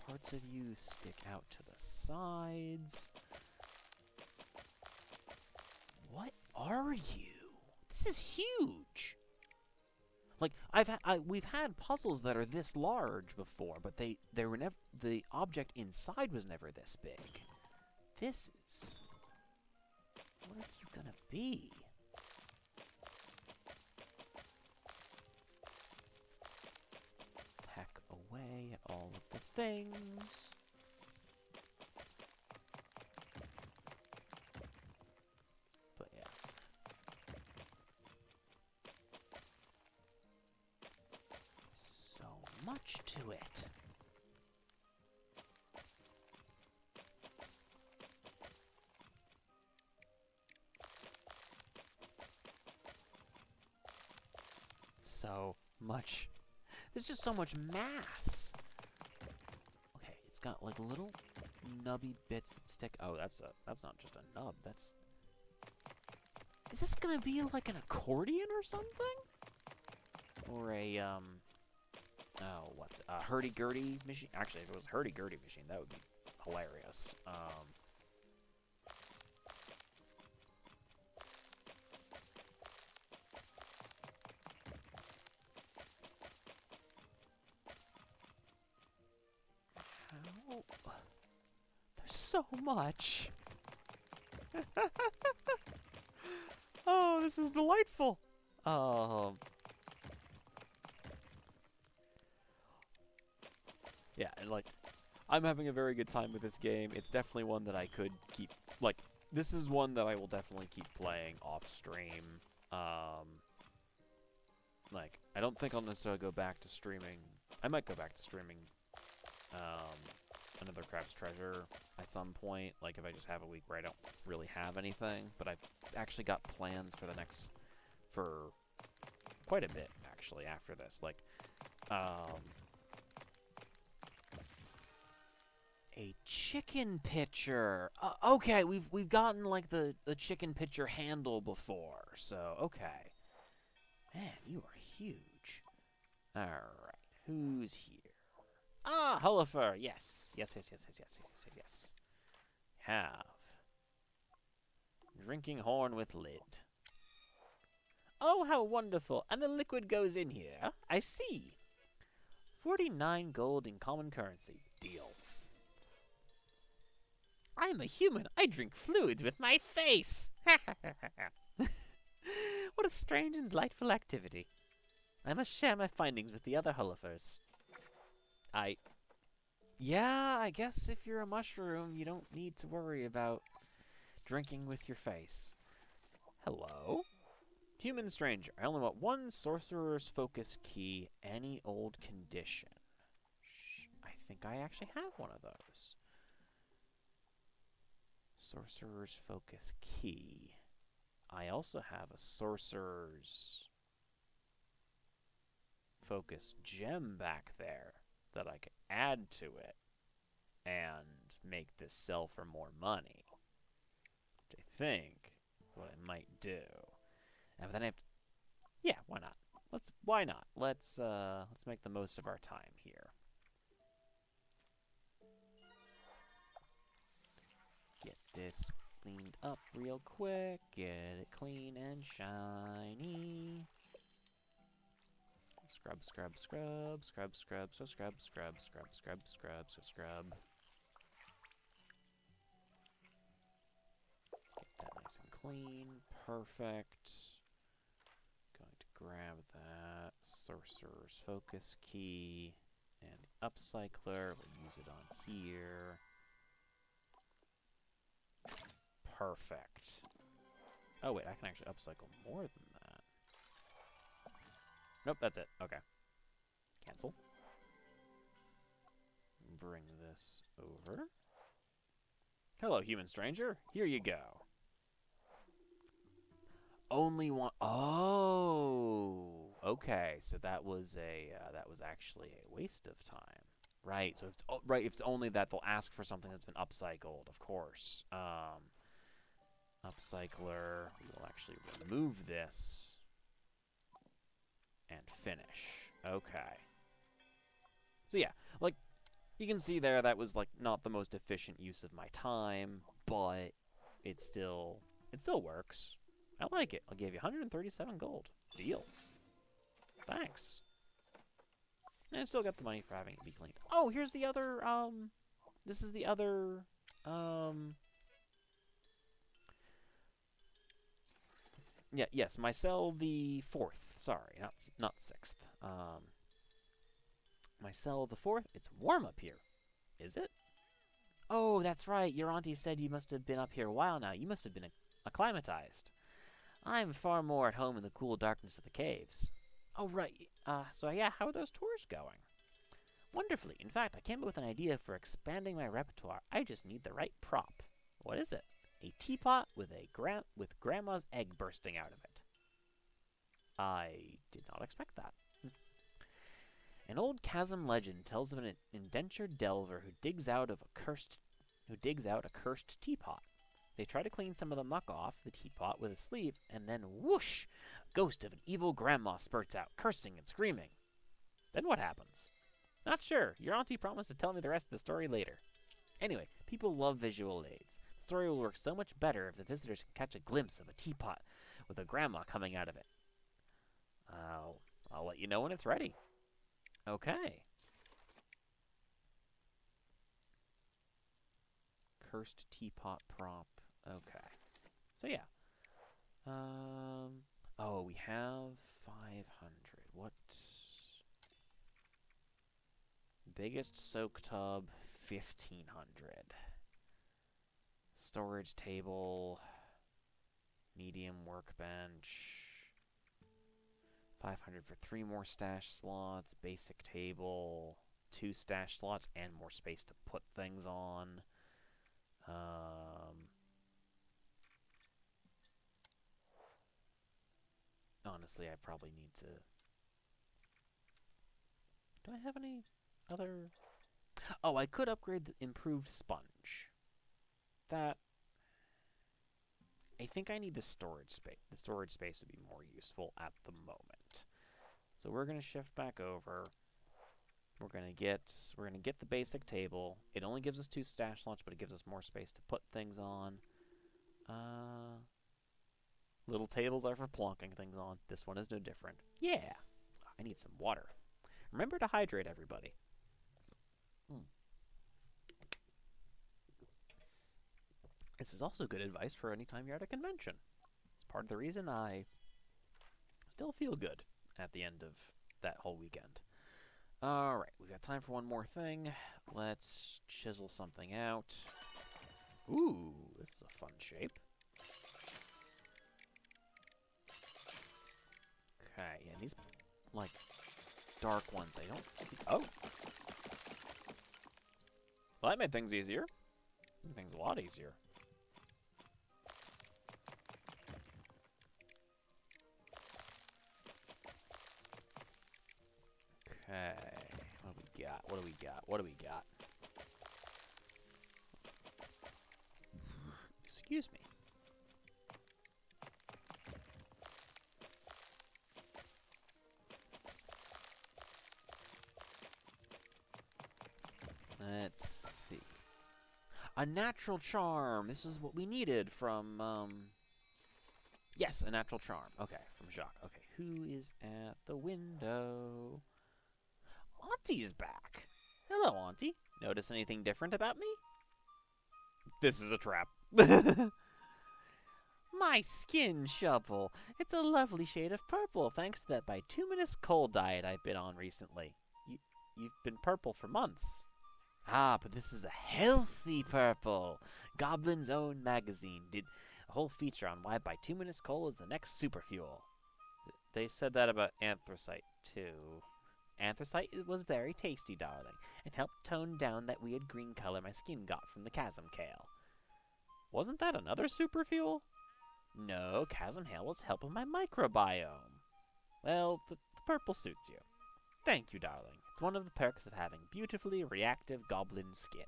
Parts of you stick out to the sides. What are you? This is huge. Like we've had puzzles that are this large before, but they were never, the object inside was never this big. This is, what are you gonna be? Peck away at all of the things. But yeah. So much to it. So much. There's just so much mass. Okay, it's got like little nubby bits that stick. Oh, that's not just a nub. That's. Is this gonna be like an accordion or something? Or a oh, what's it? A hurdy-gurdy machine? Actually, if it was a hurdy-gurdy machine, that would be hilarious. How? There's so much. Oh, this is delightful. Yeah, and like, I'm having a very good time with this game. It's definitely one that I could keep, like, this is one that I will definitely keep playing off stream. Like, I don't think I'll necessarily go back to streaming. I might go back to streaming, another Craft's Treasure at some point, like if I just have a week where I don't really have anything, but I've actually got plans for the next, for quite a bit, actually, after this. Like, a chicken pitcher. Okay, we've gotten like the chicken pitcher handle before, so okay. Man, you are huge. All right, who's here? Ah, Hullifer. Yes. Have drinking horn with lid. Oh, how wonderful! And the liquid goes in here. I see. 49 gold in common currency. Deal. I'm a human. I drink fluids with my face. What a strange and delightful activity. I must share my findings with the other Hullifers. Yeah, I guess if you're a mushroom, you don't need to worry about drinking with your face. Hello? Human stranger. I only want one sorcerer's focus key, any old condition. I think I actually have one of those. Sorcerer's focus key. I also have a sorcerer's focus gem back there that I could add to it and make this sell for more money. Which I think is what I might do. And then I have to, yeah, why not? Why not? Let's make the most of our time here. Get this cleaned up real quick. Get it clean and shiny. Scrub. Get that nice and clean. Perfect. Going to grab that sorcerer's focus key and the upcycler. We'll use it on here. Perfect. Oh wait, I can actually upcycle more than that. Nope, that's it. Okay. Cancel. Bring this over. Hello, human stranger. Here you go. Only one. Oh, okay. So that was actually a waste of time. Right. So if it's only that, they'll ask for something that's been upcycled. Of course. Upcycler. We will actually remove this and finish. Okay. So yeah, like, you can see there that was, like, not the most efficient use of my time, but it still works. I like it. I'll give you 137 gold. Deal. Thanks. And I still got the money for having it be cleaned. Oh, here's the other, this is the other, yeah, yes, my cell the 4th. Sorry, not 6th. My cell the 4th. It's warm up here. Is it? Oh, that's right. Your auntie said you must have been up here a while now. You must have been acclimatized. I'm far more at home in the cool darkness of the caves. Oh, right. So yeah, how are those tours going? Wonderfully. In fact, I came up with an idea for expanding my repertoire. I just need the right prop. What is it? A teapot with Grandma's egg bursting out of it. I did not expect that. An old chasm legend tells of an indentured delver who digs out a cursed teapot. They try to clean some of the muck off the teapot with a sleeve, and then whoosh! A ghost of an evil grandma spurts out, cursing and screaming. Then what happens? Not sure. Your auntie promised to tell me the rest of the story later. Anyway, people love visual aids. The story will work so much better if the visitors can catch a glimpse of a teapot with a grandma coming out of it. I'll let you know when it's ready. Okay. Cursed teapot prop. Okay. So yeah. Oh, we have 500. What? Biggest soak tub, 1,500. Storage table, medium workbench, 500 for 3 more stash slots, basic table, 2 stash slots, and more space to put things on. Honestly, I probably need to... Do I have any other... Oh, I could upgrade the improved sponge. That... I think I need the storage space. The storage space would be more useful at the moment. So we're going to shift back over. We're going to get the basic table. It only gives us 2 stash slots, but it gives us more space to put things on. Little tables are for plonking things on. This one is no different. Yeah. I need some water. Remember to hydrate, everybody. This is also good advice for any time you're at a convention. It's part of the reason I still feel good at the end of that whole weekend. Alright, we've got time for one more thing. Let's chisel something out. Ooh, this is a fun shape. Okay, and these, like, dark ones, I don't see... Oh! Well, that made things easier. Made things a lot easier. Okay, what do we got? What do we got? What do we got? Excuse me. Let's see. A natural charm. This is what we needed from, Yes, a natural charm. Okay, from Jacques. Okay, who is at the window? Auntie's back. Hello, Auntie. Notice anything different about me? This is a trap. My skin shovel. It's a lovely shade of purple, thanks to that bituminous coal diet I've been on recently. You've been purple for months. Ah, but this is a healthy purple. Goblin's Own magazine did a whole feature on why bituminous coal is the next superfuel. They said that about anthracite, too. Anthracite was very tasty, darling, and helped tone down that weird green color my skin got from the chasm kale. Wasn't that another superfuel? No, chasm kale was helping my microbiome. Well, the purple suits you. Thank you, darling. It's one of the perks of having beautifully reactive goblin skin.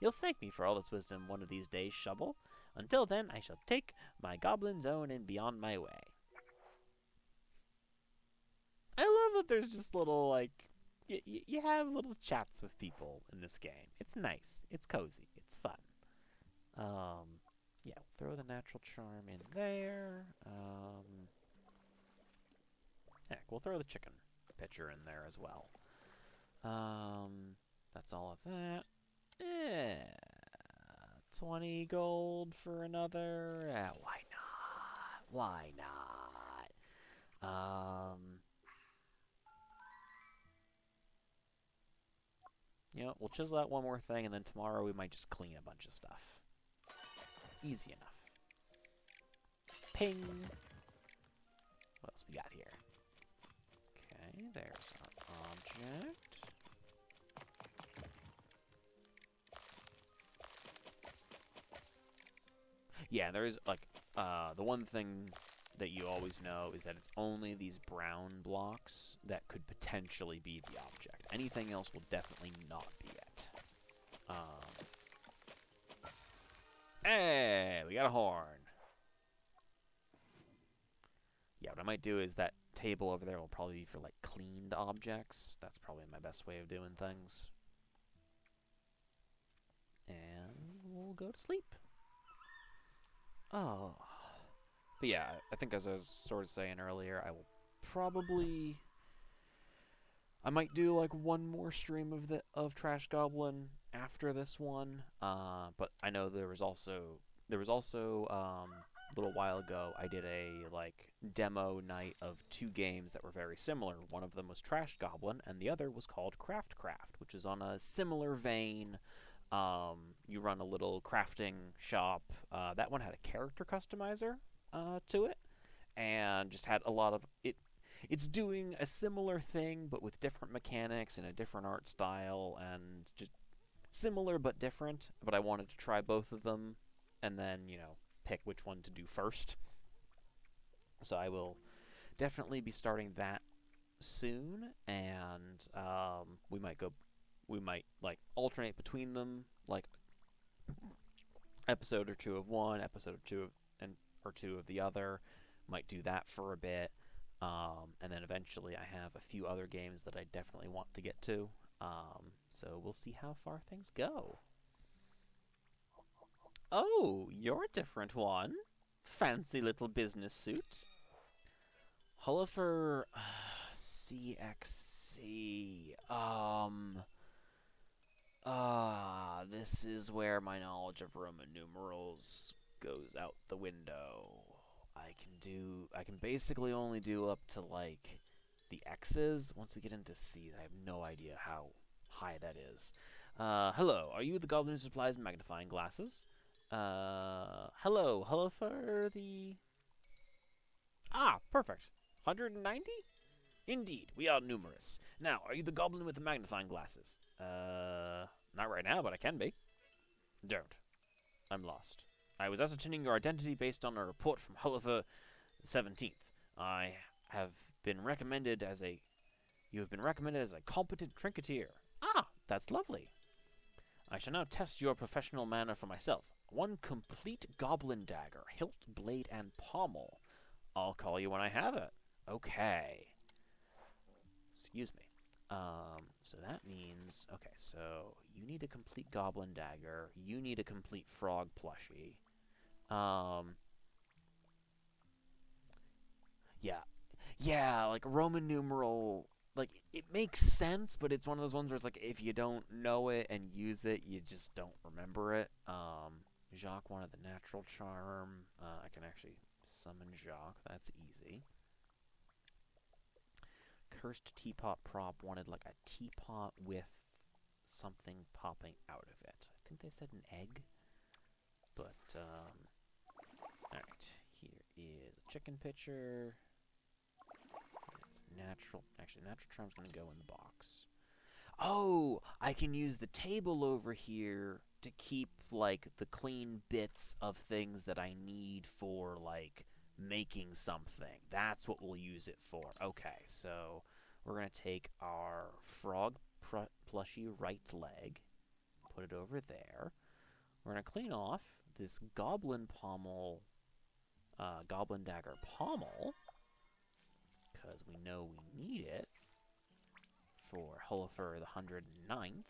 You'll thank me for all this wisdom one of these days, Shubble. Until then, I shall take my Goblin's Own and be on my way. that there's just little, like, you have little chats with people in this game. It's nice. It's cozy. It's fun. Yeah, throw the natural charm in there. Heck, we'll throw the chicken pitcher in there as well. That's all of that. 20 gold for another. Why not? Why not? You know, we'll chisel out one more thing, and then tomorrow we might just clean a bunch of stuff. Easy enough. Ping! What else we got here? Okay, there's our object. Yeah, there is, like, the one thing that you always know is that it's only these brown blocks that could potentially be the object. Anything else will definitely not be it. Hey, we got a horn. Yeah, what I might do is that table over there will probably be for, like, cleaned objects. That's probably my best way of doing things. And we'll go to sleep. Oh. But yeah, I think as I was sort of saying earlier, I will probably... I might do, like, one more stream of Trash Goblin after this one. But I know there was also a little while ago, I did a, like, demo night of 2 games that were very similar. One of them was Trash Goblin, and the other was called Craft, which is on a similar vein. You run a little crafting shop. That one had a character customizer to it, and just had a lot of it. It's doing a similar thing, but with different mechanics and a different art style, and just similar but different. But I wanted to try both of them, and then, you know, pick which one to do first. So I will definitely be starting that soon, and we might like alternate between them, like episode or 2 of one, episode or two of the other. Might do that for a bit, and then eventually I have a few other games that I definitely want to get to. So we'll see how far things go. Oh, you're a different one. Fancy little business suit. Hullifer CXC. This is where my knowledge of Roman numerals goes out the window. I can basically only do up to, like, the X's. Once we get into C, I have no idea how high that is. Hello, are you the goblin who supplies magnifying glasses? Hello for the... Ah, perfect. 190? Indeed, we are numerous. Now, are you the goblin with the magnifying glasses? Not right now, but I can be. Don't. I'm lost. I was ascertaining your identity based on a report from Hullifer 17th. I have been recommended as a... You have been recommended as a competent trinketeer. Ah, that's lovely. I shall now test your professional manner for myself. 1 complete goblin dagger, hilt, blade, and pommel. I'll call you when I have it. Okay. Excuse me. So that means... Okay, so you need a complete goblin dagger. You need a complete frog plushie. Yeah. Yeah, like, Roman numeral... Like, it makes sense, but it's one of those ones where it's like, if you don't know it and use it, you just don't remember it. Jacques wanted the natural charm. I can actually summon Jacques. That's easy. Cursed teapot prop wanted, like, a teapot with something popping out of it. I think they said an egg. But, alright. Here is a chicken pitcher. Natural... Actually, natural charm's going to go in the box. Oh! I can use the table over here to keep, like, the clean bits of things that I need for, like, making something. That's what we'll use it for. Okay, so we're going to take our frog plushie right leg, put it over there. We're going to clean off this goblin pommel, goblin dagger pommel, because we know we need it. for Hullifer the 109th.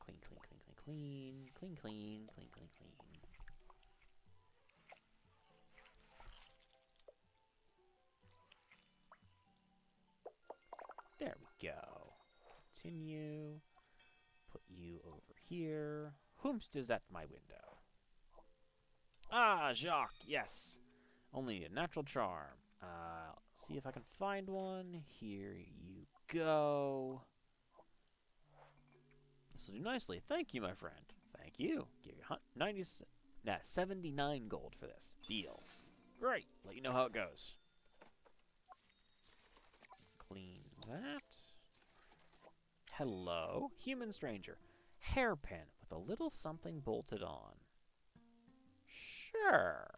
Clean, clean, clean, clean, clean, clean, clean, clean, clean, clean. There we go. Continue. Put you over here. Whomst is at my window? Ah, Jacques, yes. Only need a natural charm. See if I can find one. Here you go. This will do nicely. Thank you, my friend. Thank you. Give you 79 gold for this. Deal. Great. Let you know how it goes. Clean that. Hello, human stranger. Hairpin with a little something bolted on. Sure.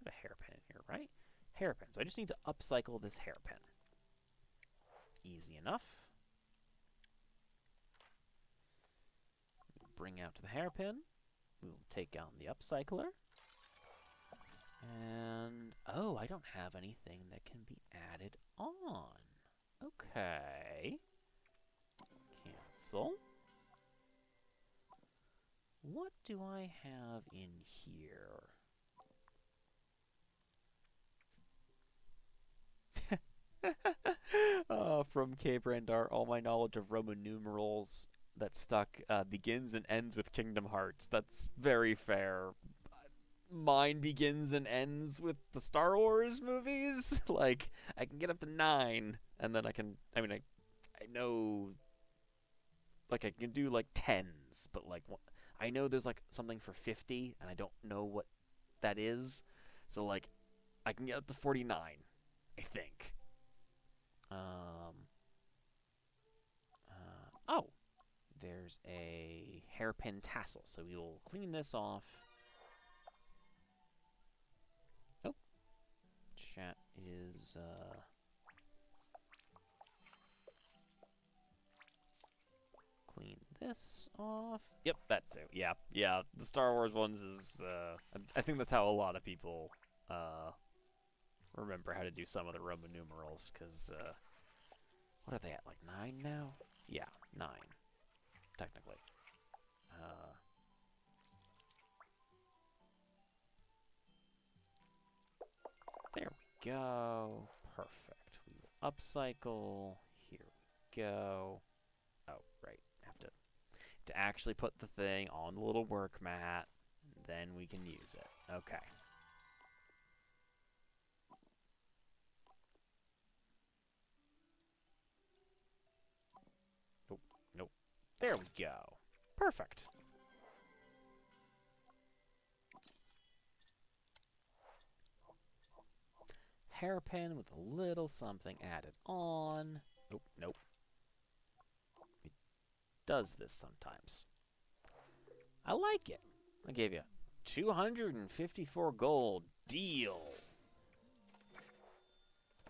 Got a hairpin in here, right? Hairpin. So I just need to upcycle this hairpin. Easy enough. Bring out the hairpin. We will take on the upcycler. And, oh, I don't have anything that can be added on. Okay. Cancel. What do I have in here? From Cape Randar, all my knowledge of Roman numerals that stuck begins and ends with Kingdom Hearts. That's very fair. Mine begins and ends with the Star Wars movies. Like, I can get up to 9, and then I know, like, I can do, like, 10s, but, like, I know there's, like, something for 50, and I don't know what that is. So, like, I can get up to 49, I think. Oh, there's a hairpin tassel, so we will clean this off. Oh, chat is, clean this off. Yep, that too. Yeah, the Star Wars ones is, I think that's how a lot of people, remember how to do some of the Roman numerals, because, what are they at, like 9 now? Yeah, 9, technically. There we go. Perfect. We will upcycle. Here we go. Oh, right. Have to actually put the thing on the little work mat. Then we can use it. Okay. Nope. Nope. There we go. Perfect. Hairpin with a little something added on. Nope, nope. It does this sometimes. I like it. I gave you 254 gold. Deal.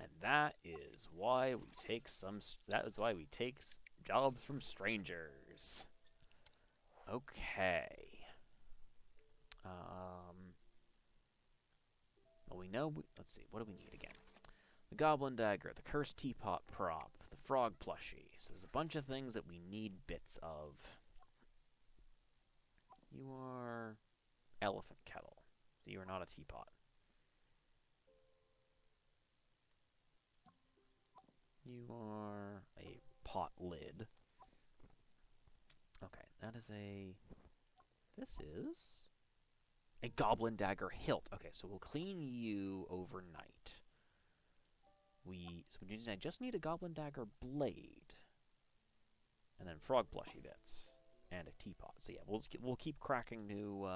And that is why we take jobs from strangers. Okay. Well, we know. Let's see. What do we need again? The goblin dagger, the cursed teapot prop, the frog plushie. So there's a bunch of things that we need bits of. You are elephant kettle, so you are not a teapot. You are a pot lid. Okay, that is a... This is a goblin dagger hilt. Okay, so we'll clean you overnight. I just need a goblin dagger blade. And then frog plushie bits. And a teapot. So yeah, we'll keep cracking new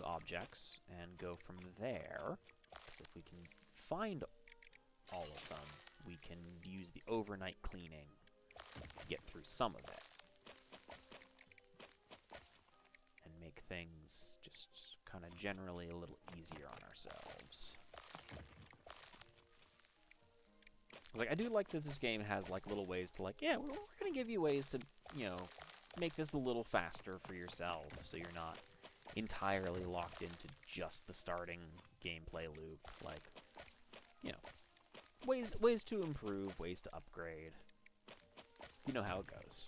objects and go from there. So if we can find all of them, we can use the overnight cleaning to get through some of it. And make things just kind of generally a little easier on ourselves. Like, I do like that this game has, like, little ways to, like, yeah, we're going to give you ways to, you know, make this a little faster for yourself so you're not entirely locked into just the starting gameplay loop. Like, you know, ways to improve, ways to upgrade. You know how it goes.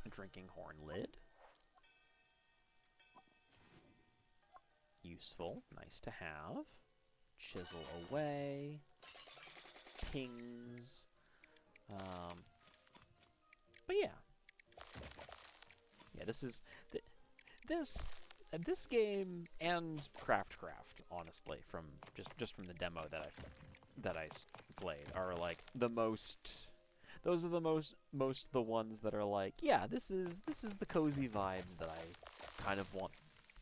A drinking horn lid. Useful, nice to have. Chisel away. Pings. But yeah. Yeah, this is this game and Craft, honestly, from just from the demo that I played, are like the most. Those are the most the ones that are like, yeah, this is the cozy vibes that I kind of want,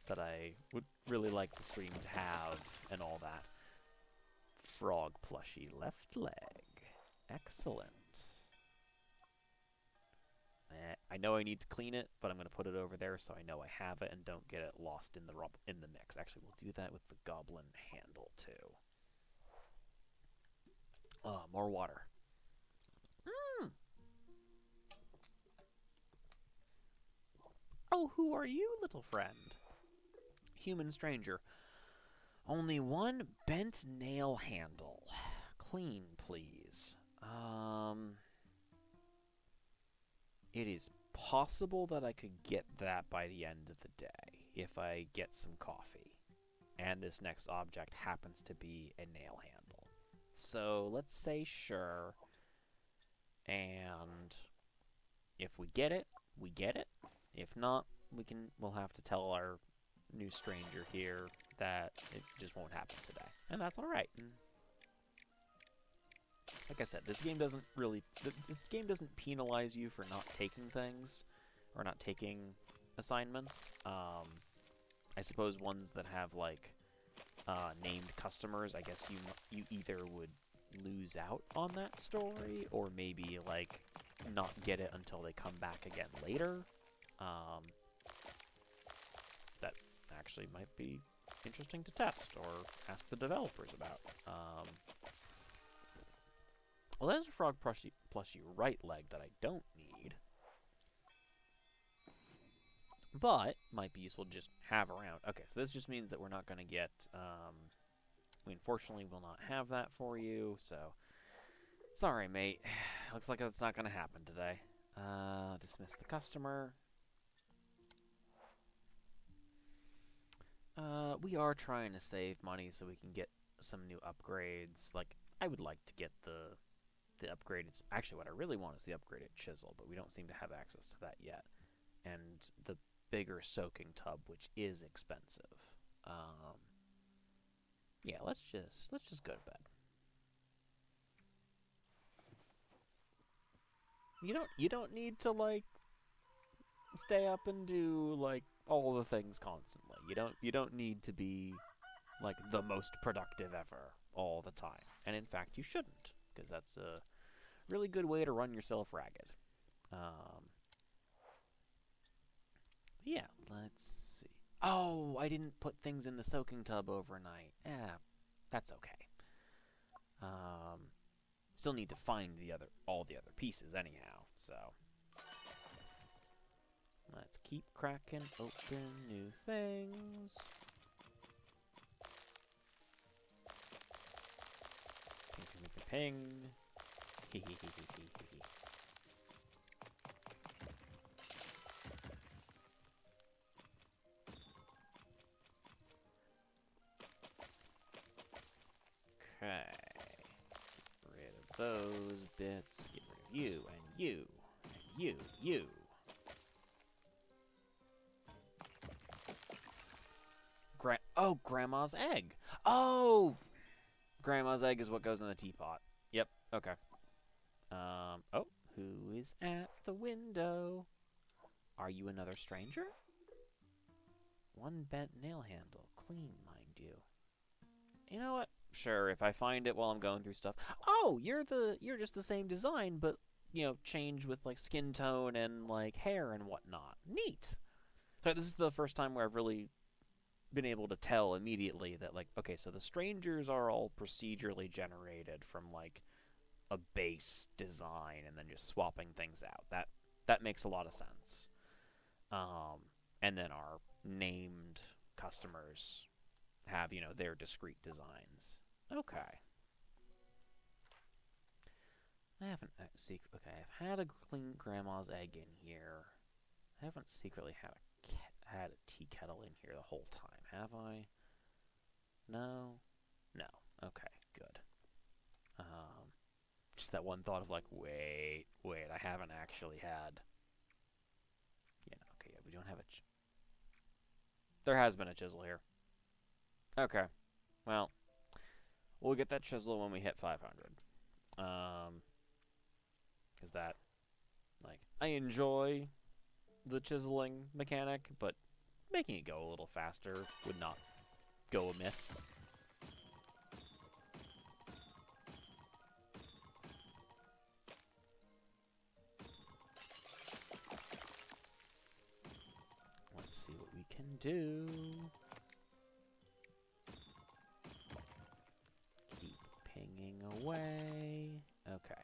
that I would really like the stream to have, and all that. Frog plushie left leg. Excellent. I know I need to clean it, but I'm going to put it over there so I know I have it and don't get it lost in the mix. Actually, we'll do that with the goblin handle, too. More water. Oh, who are you, little friend? Human stranger. Only one bent nail handle. Clean, please. It is possible that I could get that by the end of the day if I get some coffee. And this next object happens to be a nail handle. So let's say sure. And if we get it, we get it. If not, we'll have to tell our new stranger here that it just won't happen today. And that's alright. Like I said, this game doesn't penalize you for not taking things, or not taking assignments. I suppose ones that have, like, named customers, I guess you either would lose out on that story, or maybe, like, not get it until they come back again later. That actually might be interesting to test, or ask the developers about. Well, there's a frog plushie right leg that I don't need. But might be useful to just have around. Okay, so this just means that we're not going to get... we unfortunately will not have that for you, so... Sorry, mate. Looks like that's not going to happen today. Dismiss the customer. We are trying to save money so we can get some new upgrades. Like, I would like to get the upgraded... Actually, what I really want is the upgraded chisel, but we don't seem to have access to that yet. And the bigger soaking tub, which is expensive. Yeah, let's just go to bed. You don't need to, like, stay up and do, like, all the things constantly. You don't need to be, like, the most productive ever all the time. And in fact, you shouldn't, because that's a really good way to run yourself ragged. Yeah, let's see. Oh, I didn't put things in the soaking tub overnight. That's okay. Still need to find all the other pieces anyhow, so. Let's keep cracking open new things. Ping, ping, ping, ping. Hee hee hee hee hee hee. Okay. Get rid of those bits. Get rid of you, and you, and you. Grandma's egg. Oh! Grandma's egg is what goes in the teapot. Yep, okay. Oh, who is at the window? Are you another stranger? One bent nail handle. Clean, mind you. You know what? Sure, if I find it while I'm going through stuff. Oh, you're just the same design, but, you know, change with, like, skin tone and, like, hair and whatnot. Neat! So this is the first time where I've really been able to tell immediately that, like, okay, so the strangers are all procedurally generated from, like, a base design and then just swapping things out. That makes a lot of sense. And then our named customers have, you know, their discrete designs. Okay. I haven't okay, I've had a clean grandma's egg in here. I haven't secretly had a tea kettle in here the whole time, have I? No? No. Okay, good. Just that one thought of like, wait, I haven't actually had... Yeah, no, okay, yeah, we don't have a... There has been a chisel here. Okay. Well, we'll get that chisel when we hit 500. Is that... Like, I enjoy the chiseling mechanic, but making it go a little faster would not go amiss. Let's see what we can do. Keep pinging away. Okay.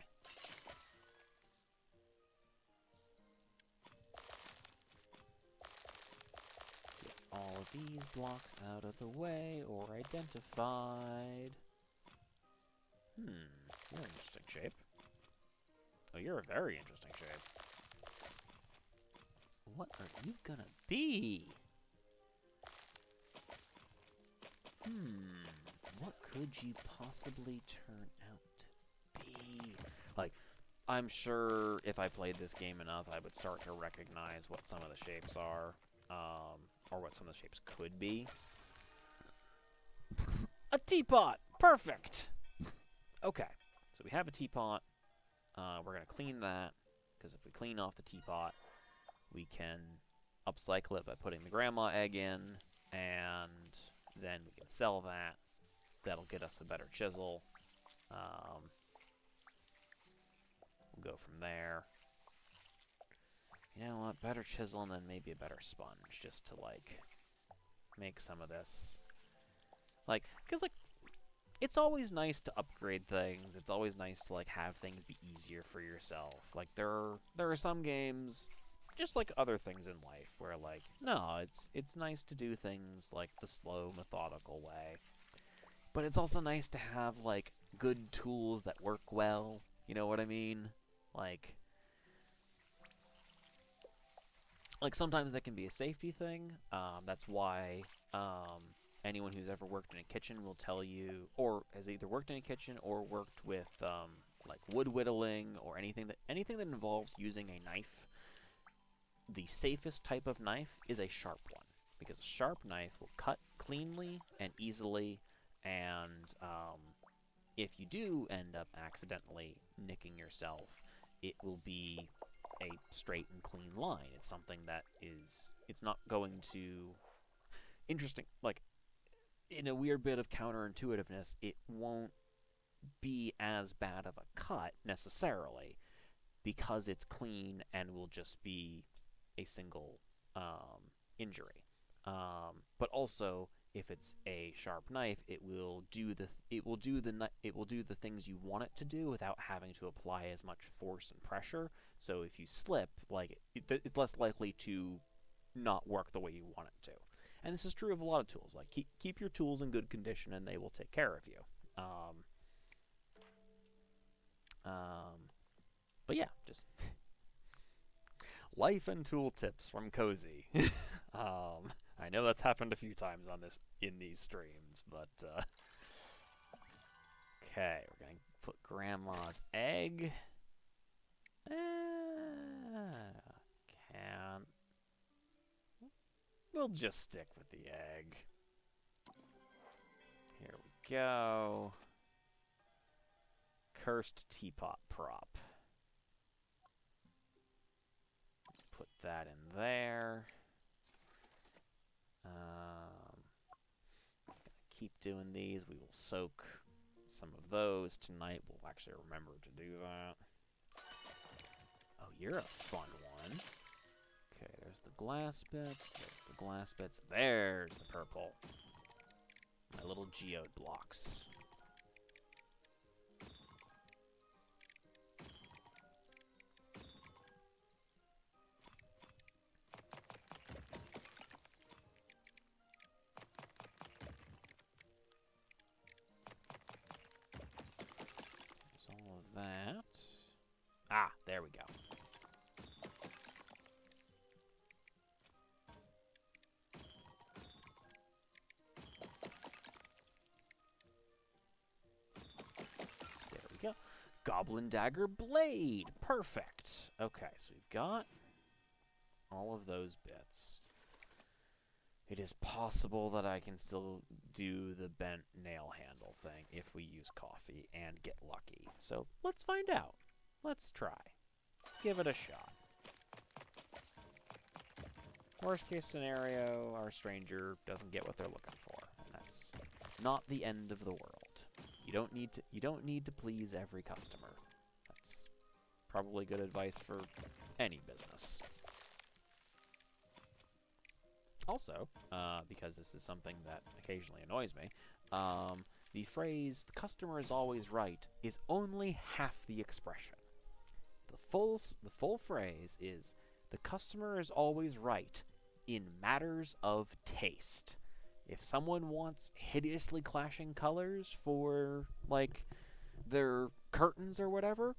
All of these blocks out of the way or identified. You're in interesting shape. Oh, you're a very interesting shape. What are you gonna be? What could you possibly turn out to be? Like, I'm sure if I played this game enough, I would start to recognize what some of the shapes are. Or what some of the shapes could be. A teapot! Perfect! Okay, so we have a teapot. We're going to clean that, because if we clean off the teapot, we can upcycle it by putting the grandma egg in, and then we can sell that. That'll get us a better chisel. We'll go from there. You know what? Better chisel and then maybe a better sponge, just to, like, make some of this. Like, because, like, it's always nice to upgrade things. It's always nice to, like, have things be easier for yourself. Like, there are some games, just like other things in life, where, like, no, it's nice to do things, like, the slow, methodical way. But it's also nice to have, like, good tools that work well. You know what I mean? Like, sometimes that can be a safety thing. That's why anyone who's ever worked in a kitchen will tell you, or has either worked in a kitchen or worked with like wood whittling or anything that involves using a knife. The safest type of knife is a sharp one, because a sharp knife will cut cleanly and easily, and if you do end up accidentally nicking yourself, it will be a straight and clean line. It's something that it's not going to... Interesting, like, in a weird bit of counterintuitiveness, it won't be as bad of a cut, necessarily, because it's clean and will just be a single injury. But also, if it's a sharp knife, it will do the things you want it to do without having to apply as much force and pressure. So if you slip, like, it's less likely to not work the way you want it to. And this is true of a lot of tools. Like, keep your tools in good condition, and they will take care of you. But yeah, just life and tool tips from Cozy. I know that's happened a few times in these streams, but okay, we're gonna put Grandma's egg. Can't. We'll just stick with the egg. Here we go. Cursed teapot prop. Put that in there. Keep doing these. We will soak some of those tonight. We'll actually remember to do that. Oh, you're a fun one. Okay, there's the glass bits. There's the glass bits. There's the purple. My little geode blocks. Ah, there we go. There we go. Goblin Dagger Blade. Perfect. Okay, so we've got all of those bits. It is possible that I can still do the bent nail handle thing if we use coffee and get lucky. So let's find out. Let's try. Let's give it a shot. Worst case scenario, our stranger doesn't get what they're looking for. And that's not the end of the world. You don't need to please every customer. That's probably good advice for any business. Also, because this is something that occasionally annoys me, the phrase, "the customer is always right," is only half the expression. The full phrase is, "the customer is always right in matters of taste." If someone wants hideously clashing colors for, like, their curtains or whatever,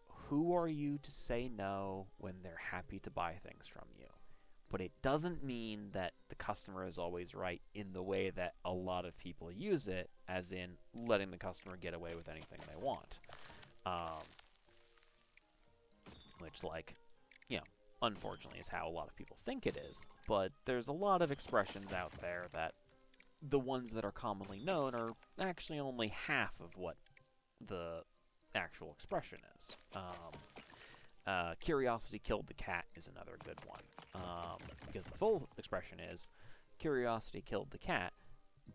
who are you to say no when they're happy to buy things from you? But it doesn't mean that the customer is always right in the way that a lot of people use it, as in letting the customer get away with anything they want. Which, like, you know, unfortunately is how a lot of people think it is. But there's a lot of expressions out there that the ones that are commonly known are actually only half of what the actual expression is. Curiosity killed the cat is another good one. Because the full expression is, curiosity killed the cat,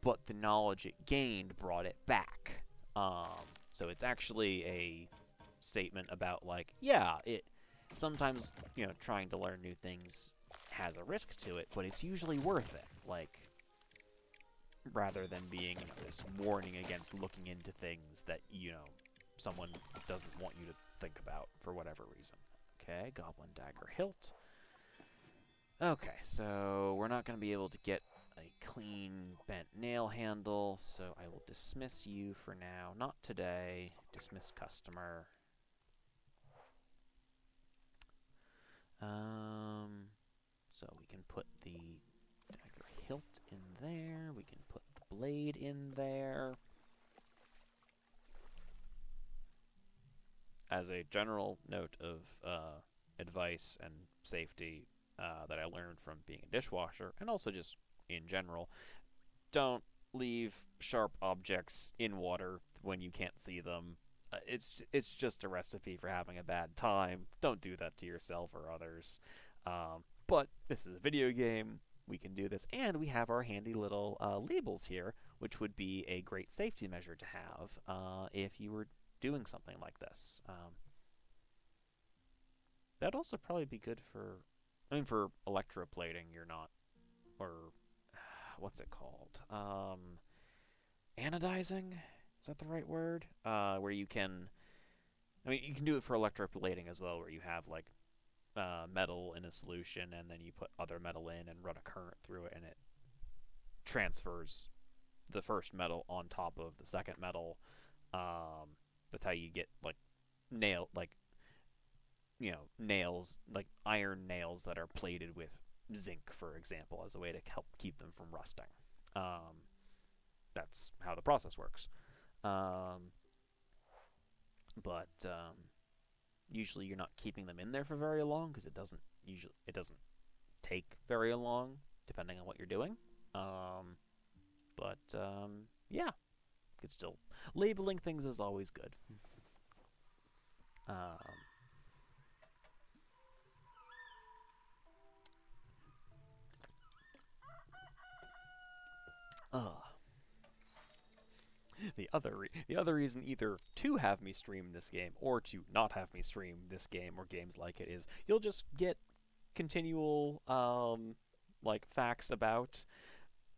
but the knowledge it gained brought it back. So it's actually a statement about, like, yeah, it sometimes, you know, trying to learn new things has a risk to it, but it's usually worth it. Like, rather than being, you know, this warning against looking into things that, you know, someone doesn't want you to think about for whatever reason. Okay, Goblin Dagger Hilt. Okay, so we're not going to be able to get a clean bent nail handle, so I will dismiss you for now. Not today. Dismiss customer. So we can put the dagger hilt in there. We can put the blade in there. As a general note of advice and safety that I learned from being a dishwasher, and also just in general, don't leave sharp objects in water when you can't see them. It's just a recipe for having a bad time. Don't do that to yourself or others. But this is a video game. We can do this, and we have our handy little labels here, which would be a great safety measure to have if you were doing something like this. That'd also probably be good for, I mean, for electroplating, you're not, or what's it called? Anodizing? Is that the right word? Where you can, I mean, you can do it for electroplating as well, where you have, like, metal in a solution, and then you put other metal in and run a current through it, and it transfers the first metal on top of the second metal. That's how you get, like, nails, like iron nails that are plated with zinc, for example, as a way to help keep them from rusting. That's how the process works. But usually you're not keeping them in there for very long, because it doesn't take very long, depending on what you're doing. Yeah, it's still, labeling things is always good. The other reason either to have me stream this game or to not have me stream this game or games like it is you'll just get continual like facts about,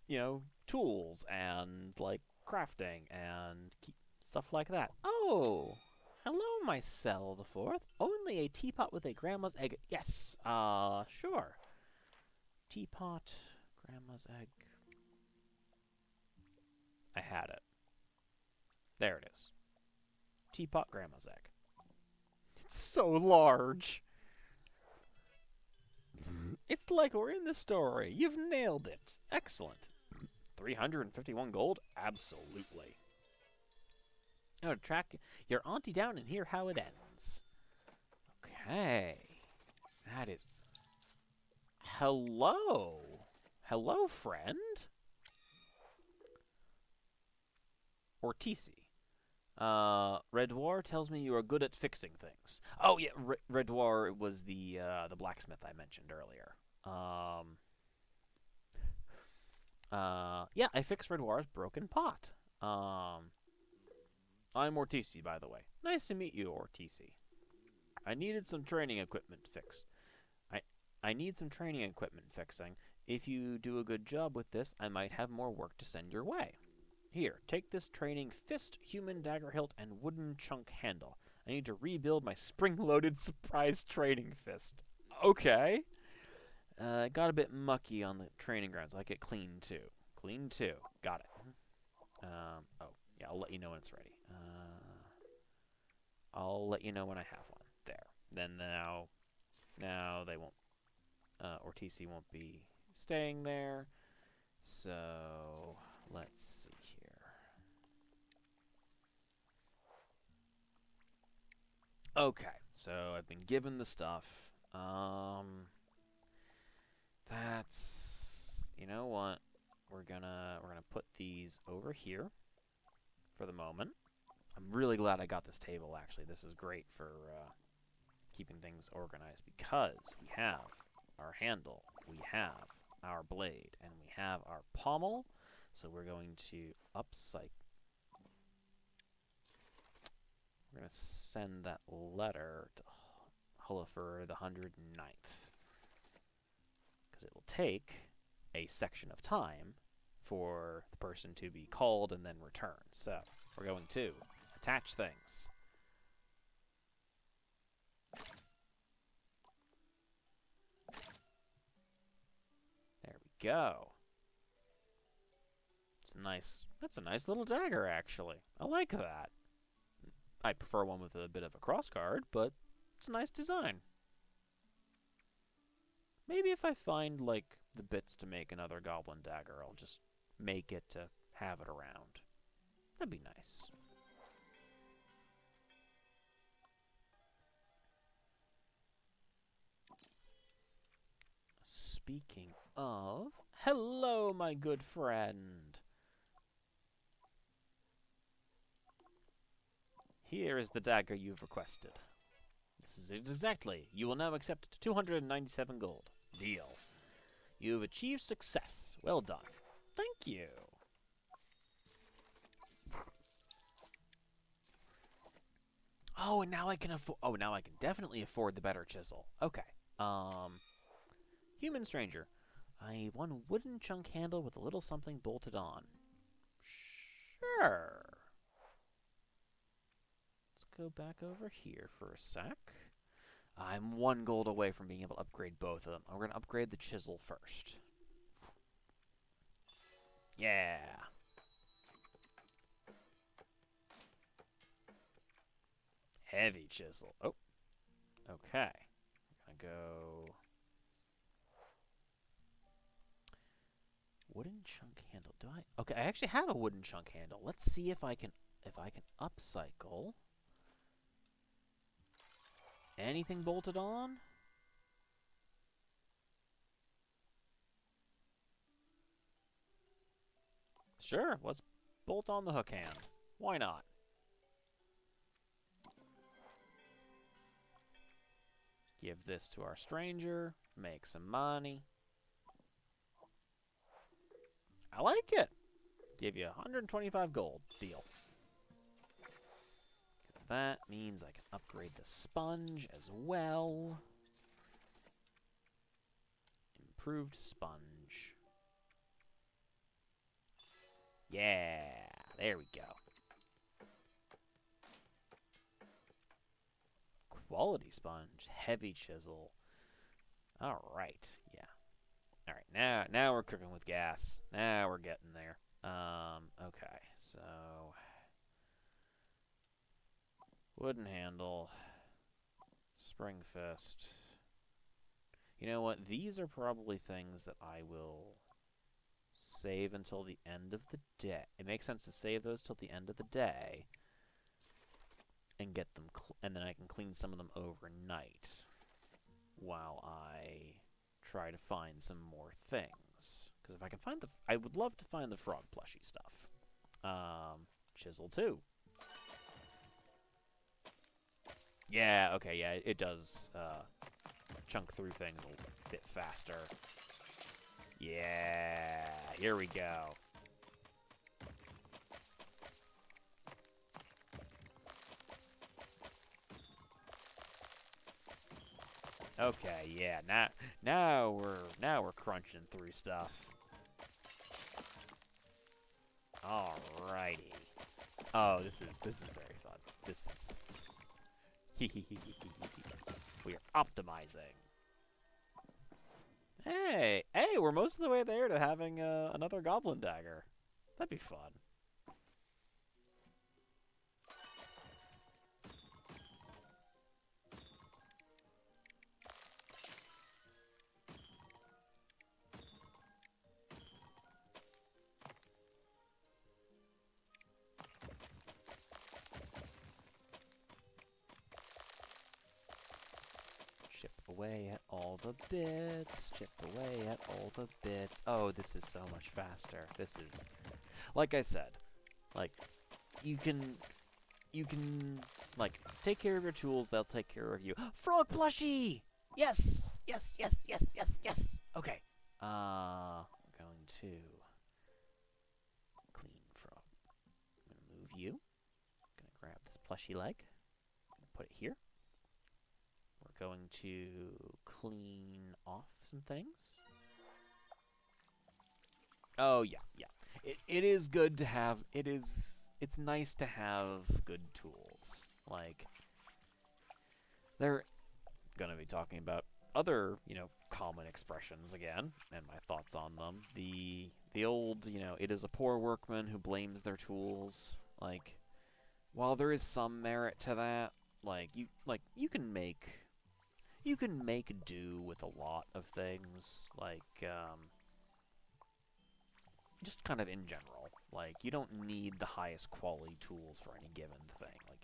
you know, tools and, like, crafting and stuff like that. Oh, hello, Mycel the Fourth. Only a teapot with a grandma's egg. Yes, sure. Teapot, grandma's egg. I had it. There it is. Teapot, grandma's egg. It's so large. It's like we're in the story. You've nailed it. Excellent. 351 gold? Absolutely. Now to track your auntie down and hear how it ends. Okay. That is... Hello? Hello, friend? Ortisi. Redwar tells me you are good at fixing things. Oh yeah, Redwar was the blacksmith I mentioned earlier. Yeah, I fixed Redwar's broken pot. I'm Ortisi, by the way. Nice to meet you, Ortisi. I needed some training equipment fixed. I need some training equipment fixing. If you do a good job with this, I might have more work to send your way. Here, take this training fist, human dagger hilt, and wooden chunk handle. I need to rebuild my spring-loaded surprise training fist. Okay. It got a bit mucky on the training grounds. I like it clean, too. Clean, too. Got it. Oh, yeah, I'll let you know when it's ready. I'll let you know when I have one. There. Then now they won't, Ortisi won't be staying there. So, let's see here. Okay, so I've been given the stuff. That's, you know what? We're gonna put these over here for the moment. I'm really glad I got this table, actually. This is great for keeping things organized because we have our handle, we have our blade, and we have our pommel. So we're going to upcycle. We're going to send that letter to Hullifer the 109th. Because it will take a section of time for the person to be called and then return. So we're going to attach things. There we go. It's nice. That's a nice little dagger, actually. I like that. I prefer one with a bit of a crossguard, but it's a nice design. Maybe if I find, like, the bits to make another goblin dagger, I'll just make it to have it around. That'd be nice. Speaking of, hello, my good friend. Here is the dagger you've requested. This is it exactly. You will now accept 297 gold. Deal. You've achieved success. Well done. Thank you. Oh, and now I can afford. Oh, now I can definitely afford the better chisel. Okay. Human stranger. One wooden chunk handle with a little something bolted on. Sure. Let's go back over here for a sec. I'm 1 gold away from being able to upgrade both of them. We're going to upgrade the chisel first. Yeah. Heavy chisel. Oh. Okay. We're going to go... Wooden chunk handle. Do I? Okay, I actually have a wooden chunk handle. Let's see if I can upcycle. Anything bolted on? Sure, let's bolt on the hook hand. Why not? Give this to our stranger. Make some money. I like it. Give you 125 gold. Deal. That means I can upgrade the sponge as well. Improved sponge. Yeah, there we go. Quality sponge, heavy chisel. All right, yeah. All right, now we're cooking with gas. Now we're getting there. Okay, so wooden handle. Spring Fist. You know what? These are probably things that I will save until the end of the day. It makes sense to save those till the end of the day and get them, and then I can clean some of them overnight while I try to find some more things. Because if I can find I would love to find the frog plushie stuff. Chisel too. Yeah, okay, yeah, it does chunk through things a bit faster. Yeah, here we go. Okay, yeah, now we're crunching through stuff. Alrighty. Oh, this is very fun. This is we are optimizing. Hey, we're most of the way there to having another goblin dagger. That'd be fun. Chip away at all the bits. Chip away at all the bits. Oh, this is so much faster. This is, like I said, like, you can, like, take care of your tools, they'll take care of you. Frog plushie! Yes! Yes, yes, yes, yes, yes! Okay. I'm going to clean frog. I'm going to move you. I'm going to grab this plushie leg. I'm going to put it here. We're going to clean off some things. Oh, yeah, yeah. It is good to have, it's nice to have good tools. Like, they're gonna be talking about other, common expressions again, and my thoughts on them. The old, it is a poor workman who blames their tools. Like, while there is some merit to that, you can make do with a lot of things. Like, just kind of in general. Like, you don't need the highest quality tools for any given thing. Like,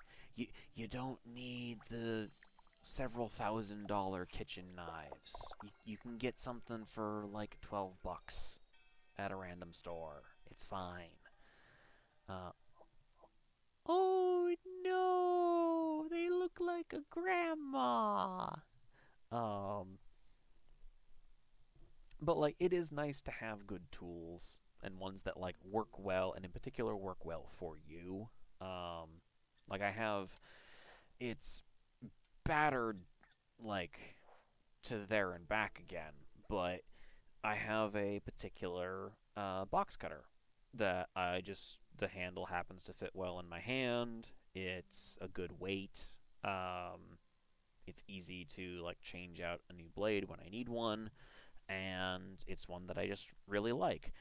you don't need the several $1,000 kitchen knives. You can get something for like $12 at a random store. It's fine. Oh no, they look like a grandma. But like, it is nice to have good tools and ones that like work well, and in particular work well for you. Like I have, it's battered like to there and back again, but I have a particular box cutter that the handle happens to fit well in my hand. It's a good weight. It's easy to like change out a new blade when I need one, and it's one that I just really like.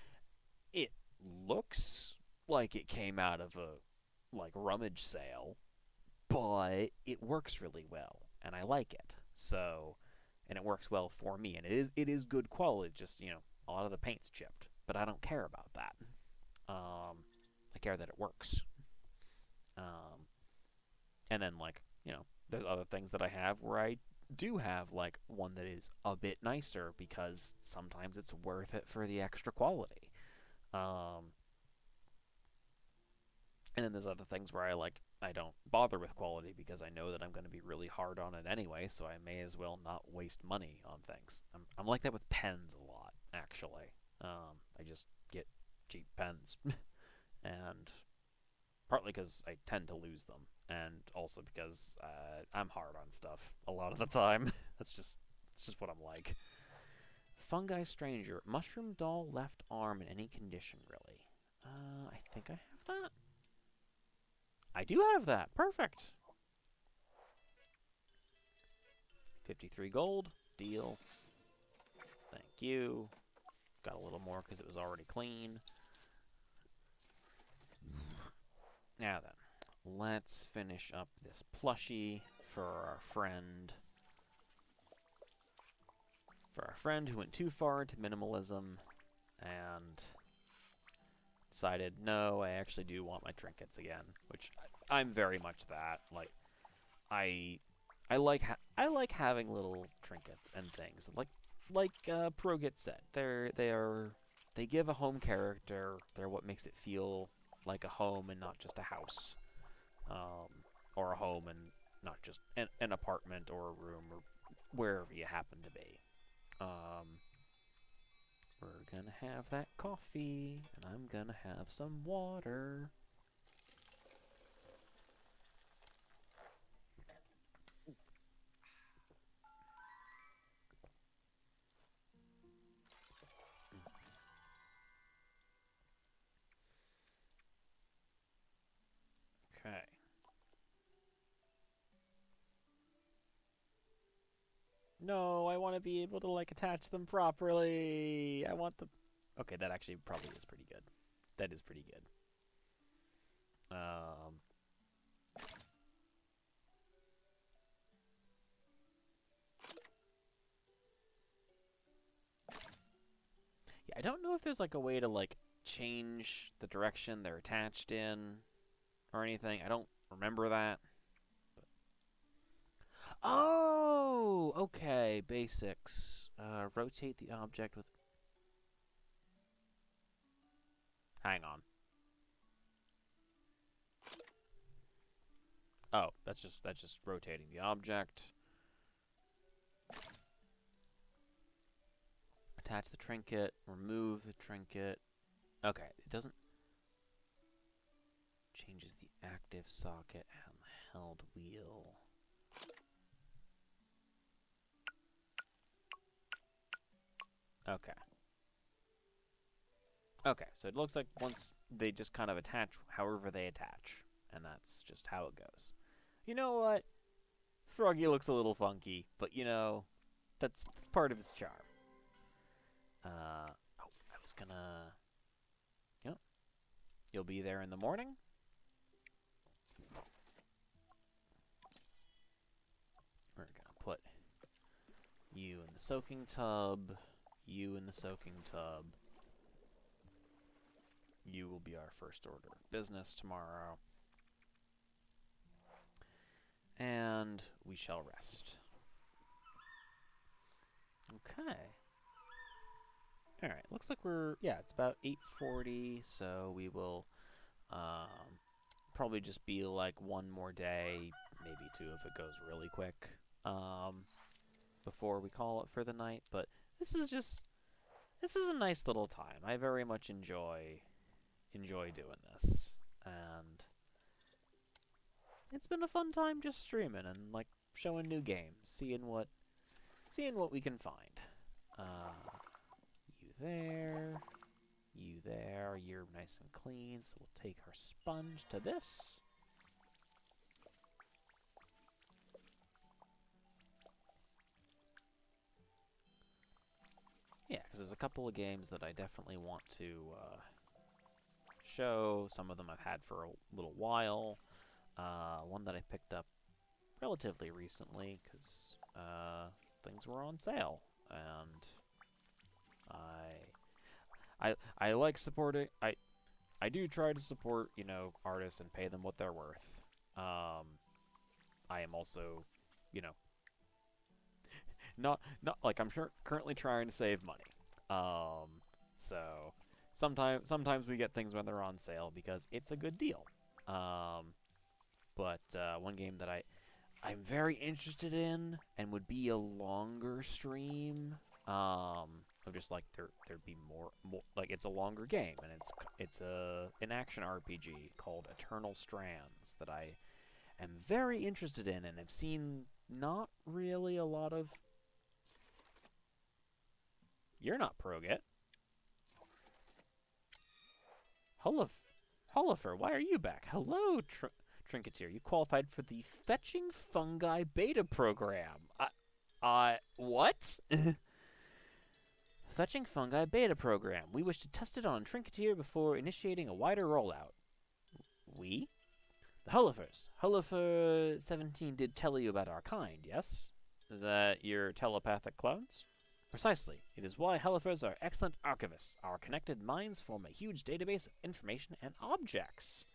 It looks like it came out of a like rummage sale, but it works really well, and I like it. So, and it works well for me, and it is good quality. Just a lot of the paint's chipped, but I don't care about that. I care that it works. And then like there's other things that I have where I do have like one that is a bit nicer because sometimes it's worth it for the extra quality. And then there's other things where I don't bother with quality because I know that I'm going to be really hard on it anyway, so I may as well not waste money on things. I'm like that with pens a lot, actually. I just get cheap pens, and partly because I tend to lose them, and also because I'm hard on stuff a lot of the time. It's just what I'm like. Fungi Stranger. Mushroom doll left arm in any condition, really. I think I have that. I do have that. Perfect. 53 gold. Deal. Thank you. Got a little more because it was already clean. Now then, let's finish up this plushie for our friend for our friend who went too far into minimalism and decided, no, I actually do want my trinkets again, which I'm very much that. Like, I like having little trinkets and things. Like Progit said, they give a home character. They're what makes it feel like a home and not just a house, or a home and not just an apartment or a room or wherever you happen to be. We're gonna have that coffee, and I'm gonna have some water. Okay. No, I want to be able to, like, attach them properly. I want the... Okay, that actually probably is pretty good. That is pretty good. Yeah, I don't know if there's, like, a way to, like, change the direction they're attached in or anything. I don't remember that. But... Oh! Okay, basics. Rotate the object with... Hang on. Oh, that's just rotating the object. Attach the trinket, remove the trinket. Okay, it doesn't... Changes the active socket and the held wheel. Okay. Okay, so it looks like once they just kind of attach however they attach. And that's just how it goes. You know what? This Froggy looks a little funky, but you know, that's part of his charm. Oh, I was gonna... Yep. You'll be there in the morning? We're gonna put you in the soaking tub, you in the soaking tub. You will be our first order of business tomorrow. And we shall rest. Okay. Alright, looks like we're... Yeah, it's about 8:40, so we will probably just be like one more day, maybe two if it goes really quick, before we call it for the night. But this is a nice little time. I very much enjoy doing this, and it's been a fun time just streaming and like showing new games, seeing what we can find. You there, you're nice and clean, so we'll take our sponge to this. Yeah, because there's a couple of games that I definitely want to show. Some of them I've had for a little while. One that I picked up relatively recently because things were on sale, and I like supporting. I do try to support, you know, artists and pay them what they're worth. I am also, you know, not like I'm currently trying to save money. So sometimes we get things when they're on sale because it's a good deal. But one game that I'm very interested in and would be a longer stream. Of just like there'd be more like it's a longer game, and it's an action RPG called Eternal Strands that I am very interested in and have seen not really a lot of. You're not Progit. Holifer, why are you back? Hello, Trinketeer. You qualified for the Fetching Fungi beta program. What? Fetching Fungi beta program. We wish to test it on Trinketeer before initiating a wider rollout. We? The Hullifers. Hullifer 17 did tell you about our kind, yes? That you're telepathic clones? Precisely. It is why Hellifers are excellent archivists. Our connected minds form a huge database of information and objects.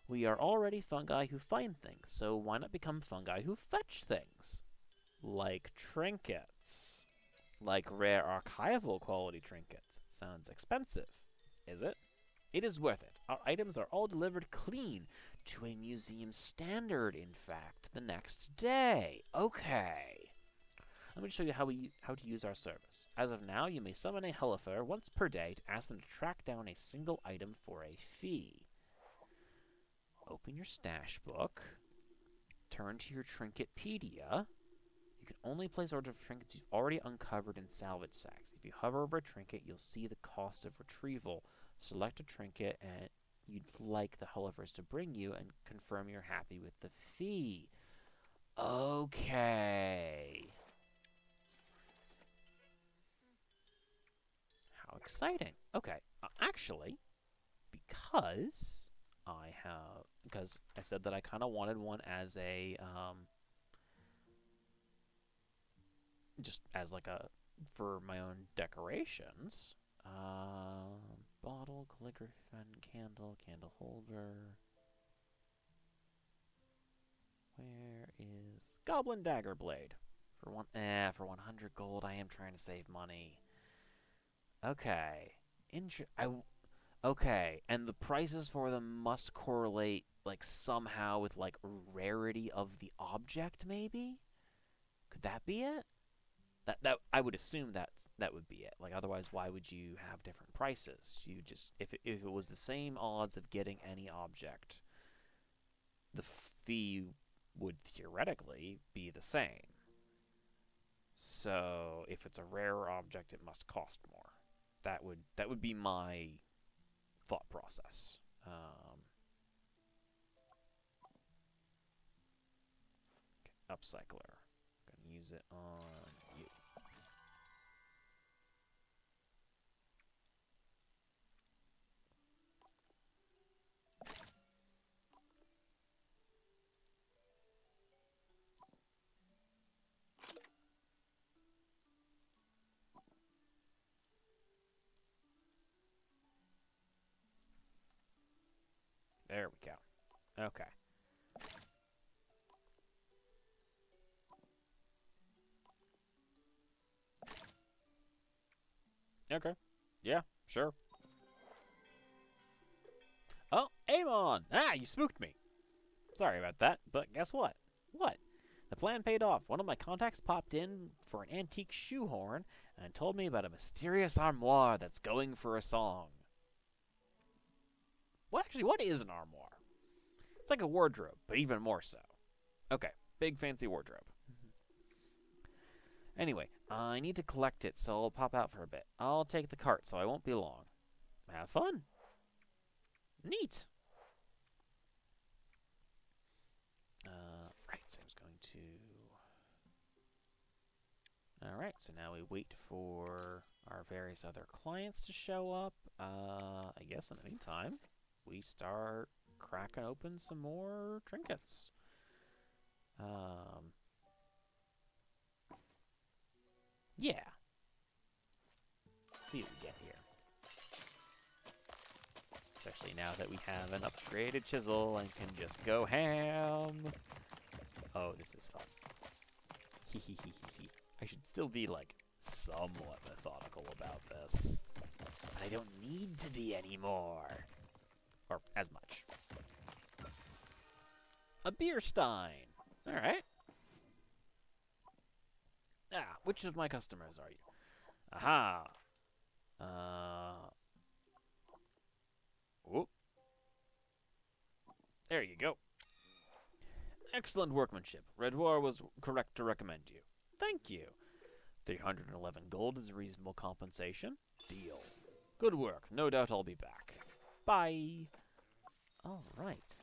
We are already fungi who find things, so why not become fungi who fetch things? Like trinkets. Like rare archival quality trinkets. Sounds expensive. Is it? It is worth it. Our items are all delivered clean, to a museum standard, in fact, the next day. Okay. Let me show you how to use our service. As of now, you may summon a Hellifer once per day to ask them to track down a single item for a fee. Open your stash book. Turn to your Trinketpedia. You can only place orders for trinkets you've already uncovered in salvage sacks. If you hover over a trinket, you'll see the cost of retrieval. Select a trinket and you'd like the Hullivers to bring you and confirm you're happy with the fee. Okay. How exciting. Okay. Actually, because I said that I kind of wanted one as a, just as like a, for my own decorations. Bottle, calligraphy pen, candle, candle holder. Where is Goblin Dagger Blade? For 100 gold, I am trying to save money. Okay. Okay, and the prices for them must correlate, like, somehow with, like, rarity of the object, maybe? Could that be it? That I would assume that would be it. Like, otherwise, why would you have different prices? You just, if it was the same odds of getting any object, the fee would theoretically be the same. So, if it's a rarer object, it must cost more. That would be my thought process. Okay, upcycler. I'm gonna use it on you. There we go. Okay. Okay. Yeah, sure. Oh, Amon! Ah, you spooked me. Sorry about that, but guess what? What? The plan paid off. One of my contacts popped in for an antique shoehorn and told me about a mysterious armoire that's going for a song. What is an armoire? It's like a wardrobe, but even more so. Okay, big fancy wardrobe. Anyway, I need to collect it, so I'll pop out for a bit. I'll take the cart, so I won't be long. Have fun. Neat. Right, so I was going to... Alright, so now we wait for our various other clients to show up. I guess in the meantime, we start cracking open some more trinkets. Yeah. See what we get here. Especially now that we have an upgraded chisel and can just go ham. Oh, this is fun. I should still be, like, somewhat methodical about this. But I don't need to be anymore. Or as much. A beer stein. Alright. Ah, which of my customers are you? Aha. Whoop. There you go. Excellent workmanship. Redouar was correct to recommend you. Thank you. 311 gold is a reasonable compensation. Deal. Good work. No doubt I'll be back. Bye. All right.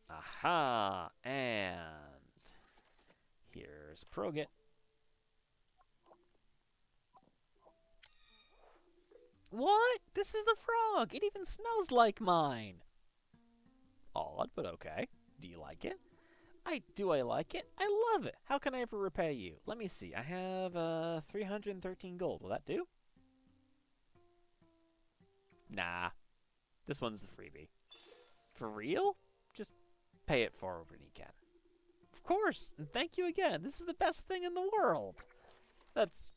Aha. And here's Proget. What? This is the frog. It even smells like mine. Odd, but okay. Do you like it? Do I like it? I love it. How can I ever repay you? Let me see. I have 313 gold. Will that do? Nah. This one's the freebie. For real? Just pay it forward when you can. Of course. And thank you again. This is the best thing in the world. That's...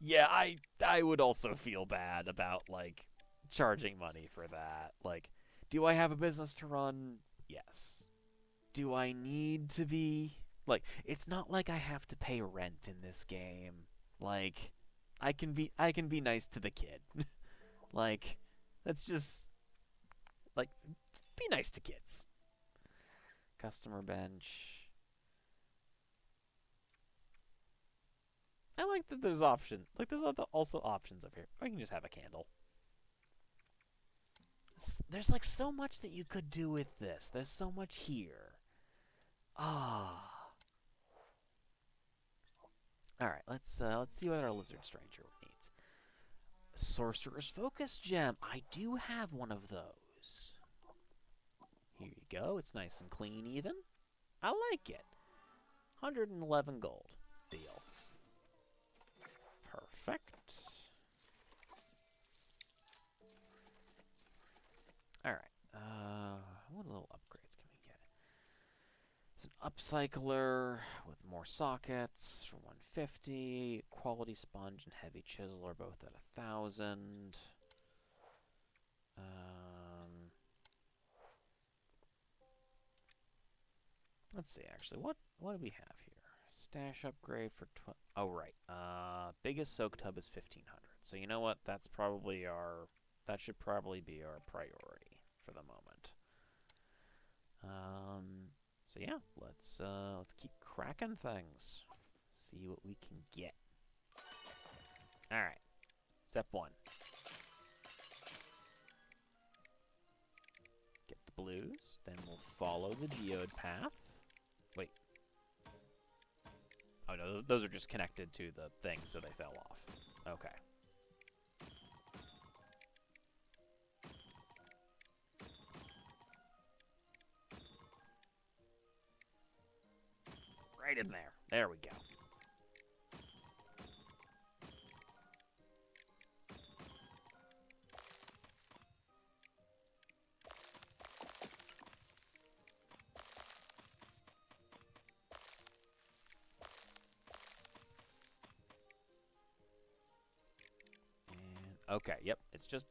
Yeah, I would also feel bad about, like, charging money for that. Like, do I have a business to run? Yes. Do I need to be... Like, it's not like I have to pay rent in this game. Like, I can be nice to the kid. Like, that's just... Like, be nice to kids. Customer bench. I like that there's options. Like, there's also options up here. I can just have a candle. There's, like, so much that you could do with this. There's so much here. Ah. Alright, let's see what our lizard stranger needs. Sorcerer's Focus Gem. I do have one of those. Here you go. It's nice and clean even. I like it. 111 gold. Deal. Perfect. Alright. What little upgrades can we get? It's an upcycler with more sockets for 150. Quality sponge and heavy chisel are both at 1,000. Let's see, actually, what do we have here? Stash upgrade for oh, right. Biggest soak tub is 1,500. So you know what? That should probably be our priority for the moment. So yeah, let's keep cracking things. See what we can get. All right. Step 1. Get the blues, then we'll follow the geode path. Wait. Oh, no, those are just connected to the thing, so they fell off. Okay. Right in there. There we go. Okay, yep, it's just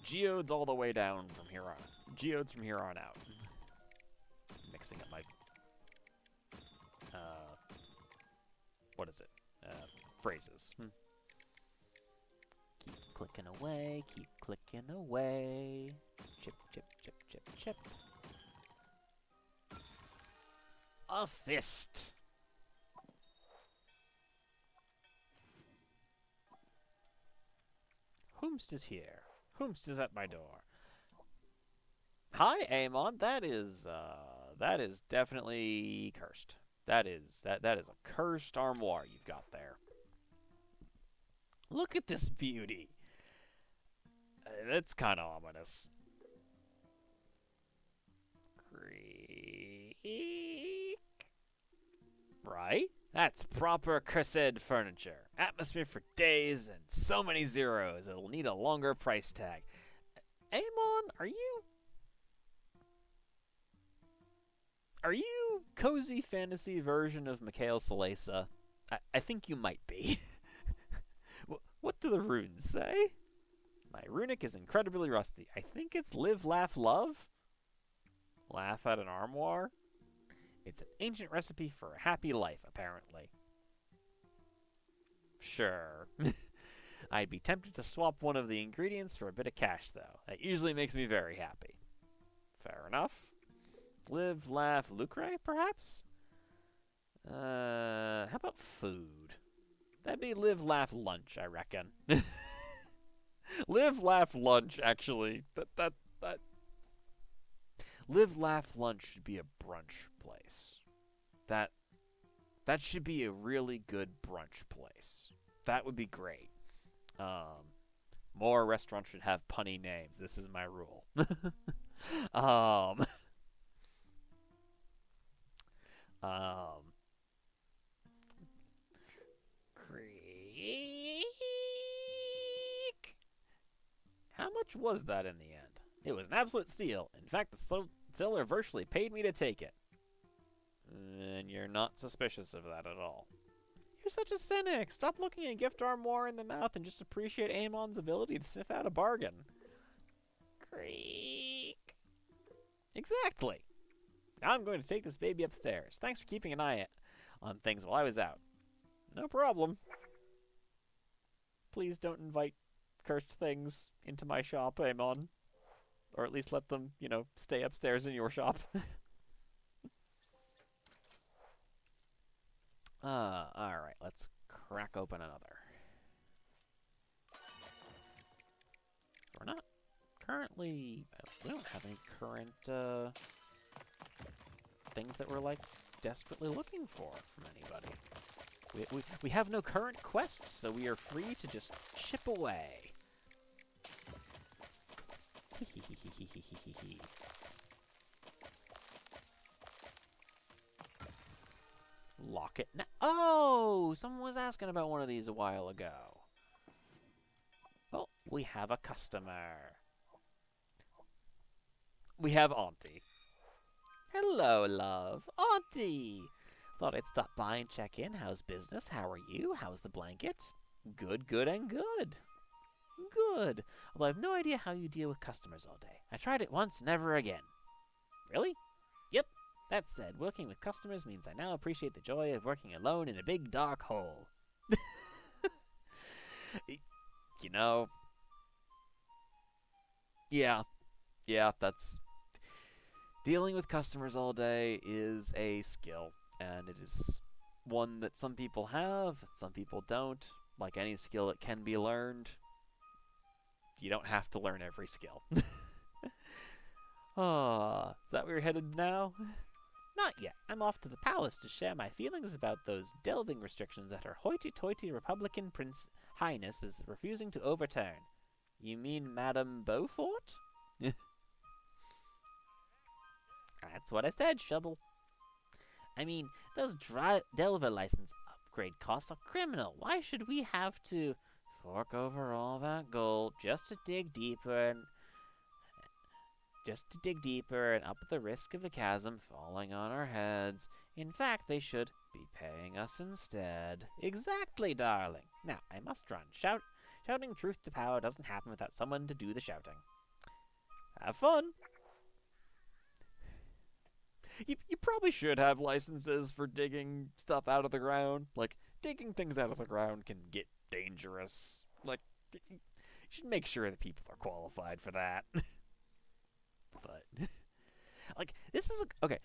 geodes all the way down from here on. Geodes from here on out. Mixing up my... what is it? Phrases. Keep clicking away, keep clicking away. Chip, chip, chip, chip, chip. A fist! Whomst is here? Whomst is at my door? Hi, Amon. That is definitely cursed. That is a cursed armoire you've got there. Look at this beauty. That's kind of ominous. Creak. Right? That's proper cursed furniture. Atmosphere for days and so many zeros. It'll need a longer price tag. Amon, are you cozy fantasy version of Mikhail Salesa? I think you might be. What do the runes say? My runic is incredibly rusty. I think it's live, laugh, love? Laugh at an armoire? It's an ancient recipe for a happy life, apparently. Sure. I'd be tempted to swap one of the ingredients for a bit of cash, though. That usually makes me very happy. Fair enough. Live, laugh, lucre, perhaps? How about food? That'd be live, laugh, lunch, I reckon. Live, laugh, lunch, actually. That Live, laugh, lunch should be a brunch place. That should be a really good brunch place. That would be great. More restaurants should have punny names. This is my rule. Um, Creak. How much was that in the end? It was an absolute steal. In fact, the seller virtually paid me to take it. And you're not suspicious of that at all. You're such a cynic. Stop looking a gift armoire in the mouth and just appreciate Amon's ability to sniff out a bargain. Creak. Exactly. Now I'm going to take this baby upstairs. Thanks for keeping an eye on things while I was out. No problem. Please don't invite cursed things into my shop, Amon. Or at least let them, stay upstairs in your shop. Alright, let's crack open another. We're not currently... We don't have any current, things that we're, like, desperately looking for from anybody. We have no current quests, so we are free to just chip away. Lock it now. Oh, someone was asking about one of these a while ago. Well, we have a customer. We have Auntie. Hello, love. Auntie! Thought I'd stop by and check in. How's business? How are you? How's the blanket? Good, good, and good. Good. Although I have no idea how you deal with customers all day. I tried it once, never again. Really? Yep. That said, working with customers means I now appreciate the joy of working alone in a big dark hole. You know... Yeah, that's... Dealing with customers all day is a skill, and it is one that some people have, some people don't. Like any skill, it can be learned. You don't have to learn every skill. Is that where you're headed now? Not yet. I'm off to the palace to share my feelings about those delving restrictions that her hoity-toity Republican Prince Highness is refusing to overturn. You mean Madame Beaufort? That's what I said, Shovel. I mean, those Delver license upgrade costs are criminal. Why should we have to fork over all that gold just to dig deeper and up at the risk of the chasm falling on our heads? In fact, they should be paying us instead. Exactly, darling. Now, I must run. Shouting truth to power doesn't happen without someone to do the shouting. Have fun. You probably should have licenses for digging stuff out of the ground. Like, digging things out of the ground can get dangerous. Like, you should make sure that people are qualified for that. But, like, this is okay,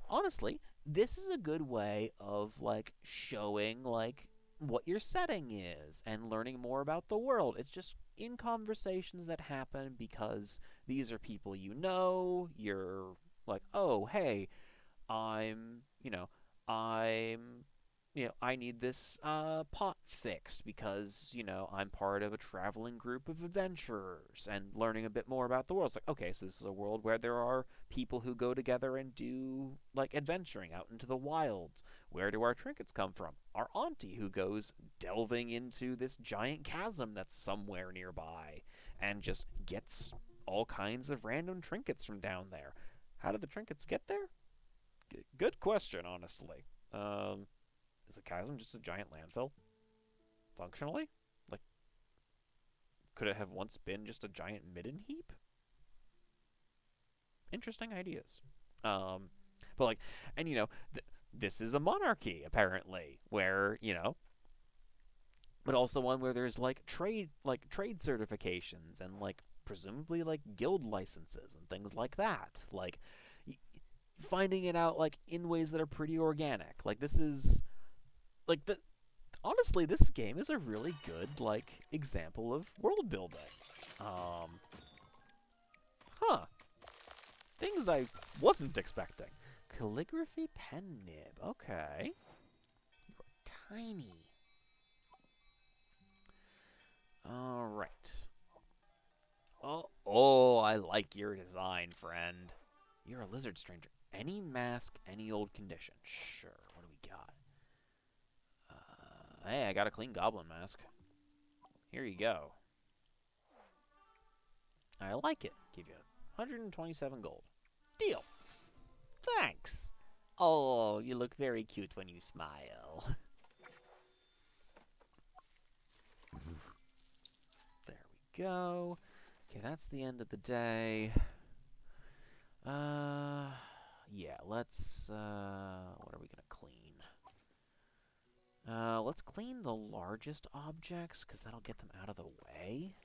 honestly, this is a good way of, like, showing, like, what your setting is and learning more about the world. It's just in conversations that happen because these are people you know. You're like, oh, hey, I need this pot fixed because, I'm part of a traveling group of adventurers and learning a bit more about the world. It's like, okay, so this is a world where there are people who go together and do, like, adventuring out into the wilds. Where do our trinkets come from? Our auntie who goes delving into this giant chasm that's somewhere nearby and just gets all kinds of random trinkets from down there. How did the trinkets get there? Good question, honestly. Is the chasm just a giant landfill? Functionally? Like, could it have once been just a giant midden heap? Interesting ideas. But, like, and, this is a monarchy, apparently, where, but also one where there's, trade certifications and, presumably, guild licenses and things like that. Like, finding it out, in ways that are pretty organic. This is, honestly, this game is a really good, example of world building. Things I wasn't expecting. Calligraphy pen nib. Okay. You're tiny. Alright. Oh, I like your design, friend. You're a lizard stranger. Any mask, any old condition. Sure. What do we got? Hey, I got a clean goblin mask. Here you go. I like it. Give you 127 gold. Deal. Thanks. Oh, you look very cute when you smile. There we go. Okay, that's the end of the day. Yeah, let's, what are we gonna clean? Let's clean the largest objects, because that'll get them out of the way.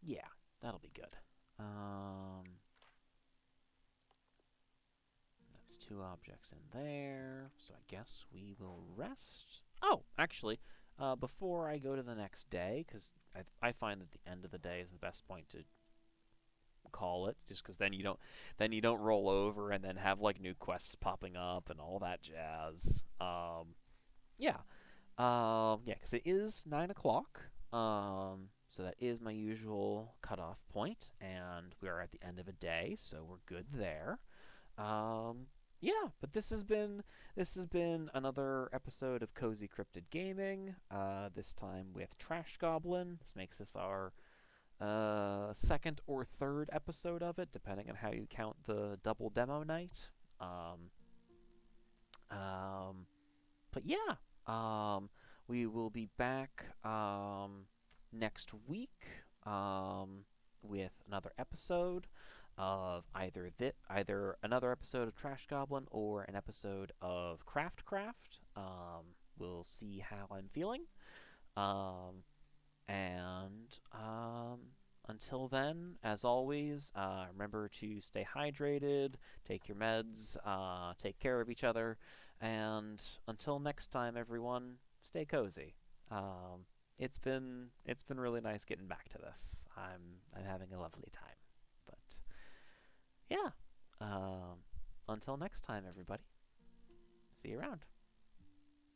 Yeah, that'll be good. That's 2 objects in there, so I guess we will rest. Oh, actually, before I go to the next day, because I find that the end of the day is the best point to call it, just because then you don't roll over and then have like new quests popping up and all that jazz. Yeah, yeah, because it is 9 o'clock. So that is my usual cutoff point, and we are at the end of a day, so we're good there. Yeah, but this has been another episode of Cozy Cryptid Gaming. This time with Trash Goblin. This makes this our second or third episode of it, depending on how you count the double demo night. But yeah, we will be back next week with another episode of either another episode of Trash Goblin or an episode of Craft. We'll see how I'm feeling. And until then, as always, remember to stay hydrated, take your meds, take care of each other, and until next time, everyone, stay cozy. It's been really nice getting back to this. I'm having a lovely time. But yeah, until next time, everybody. See you around.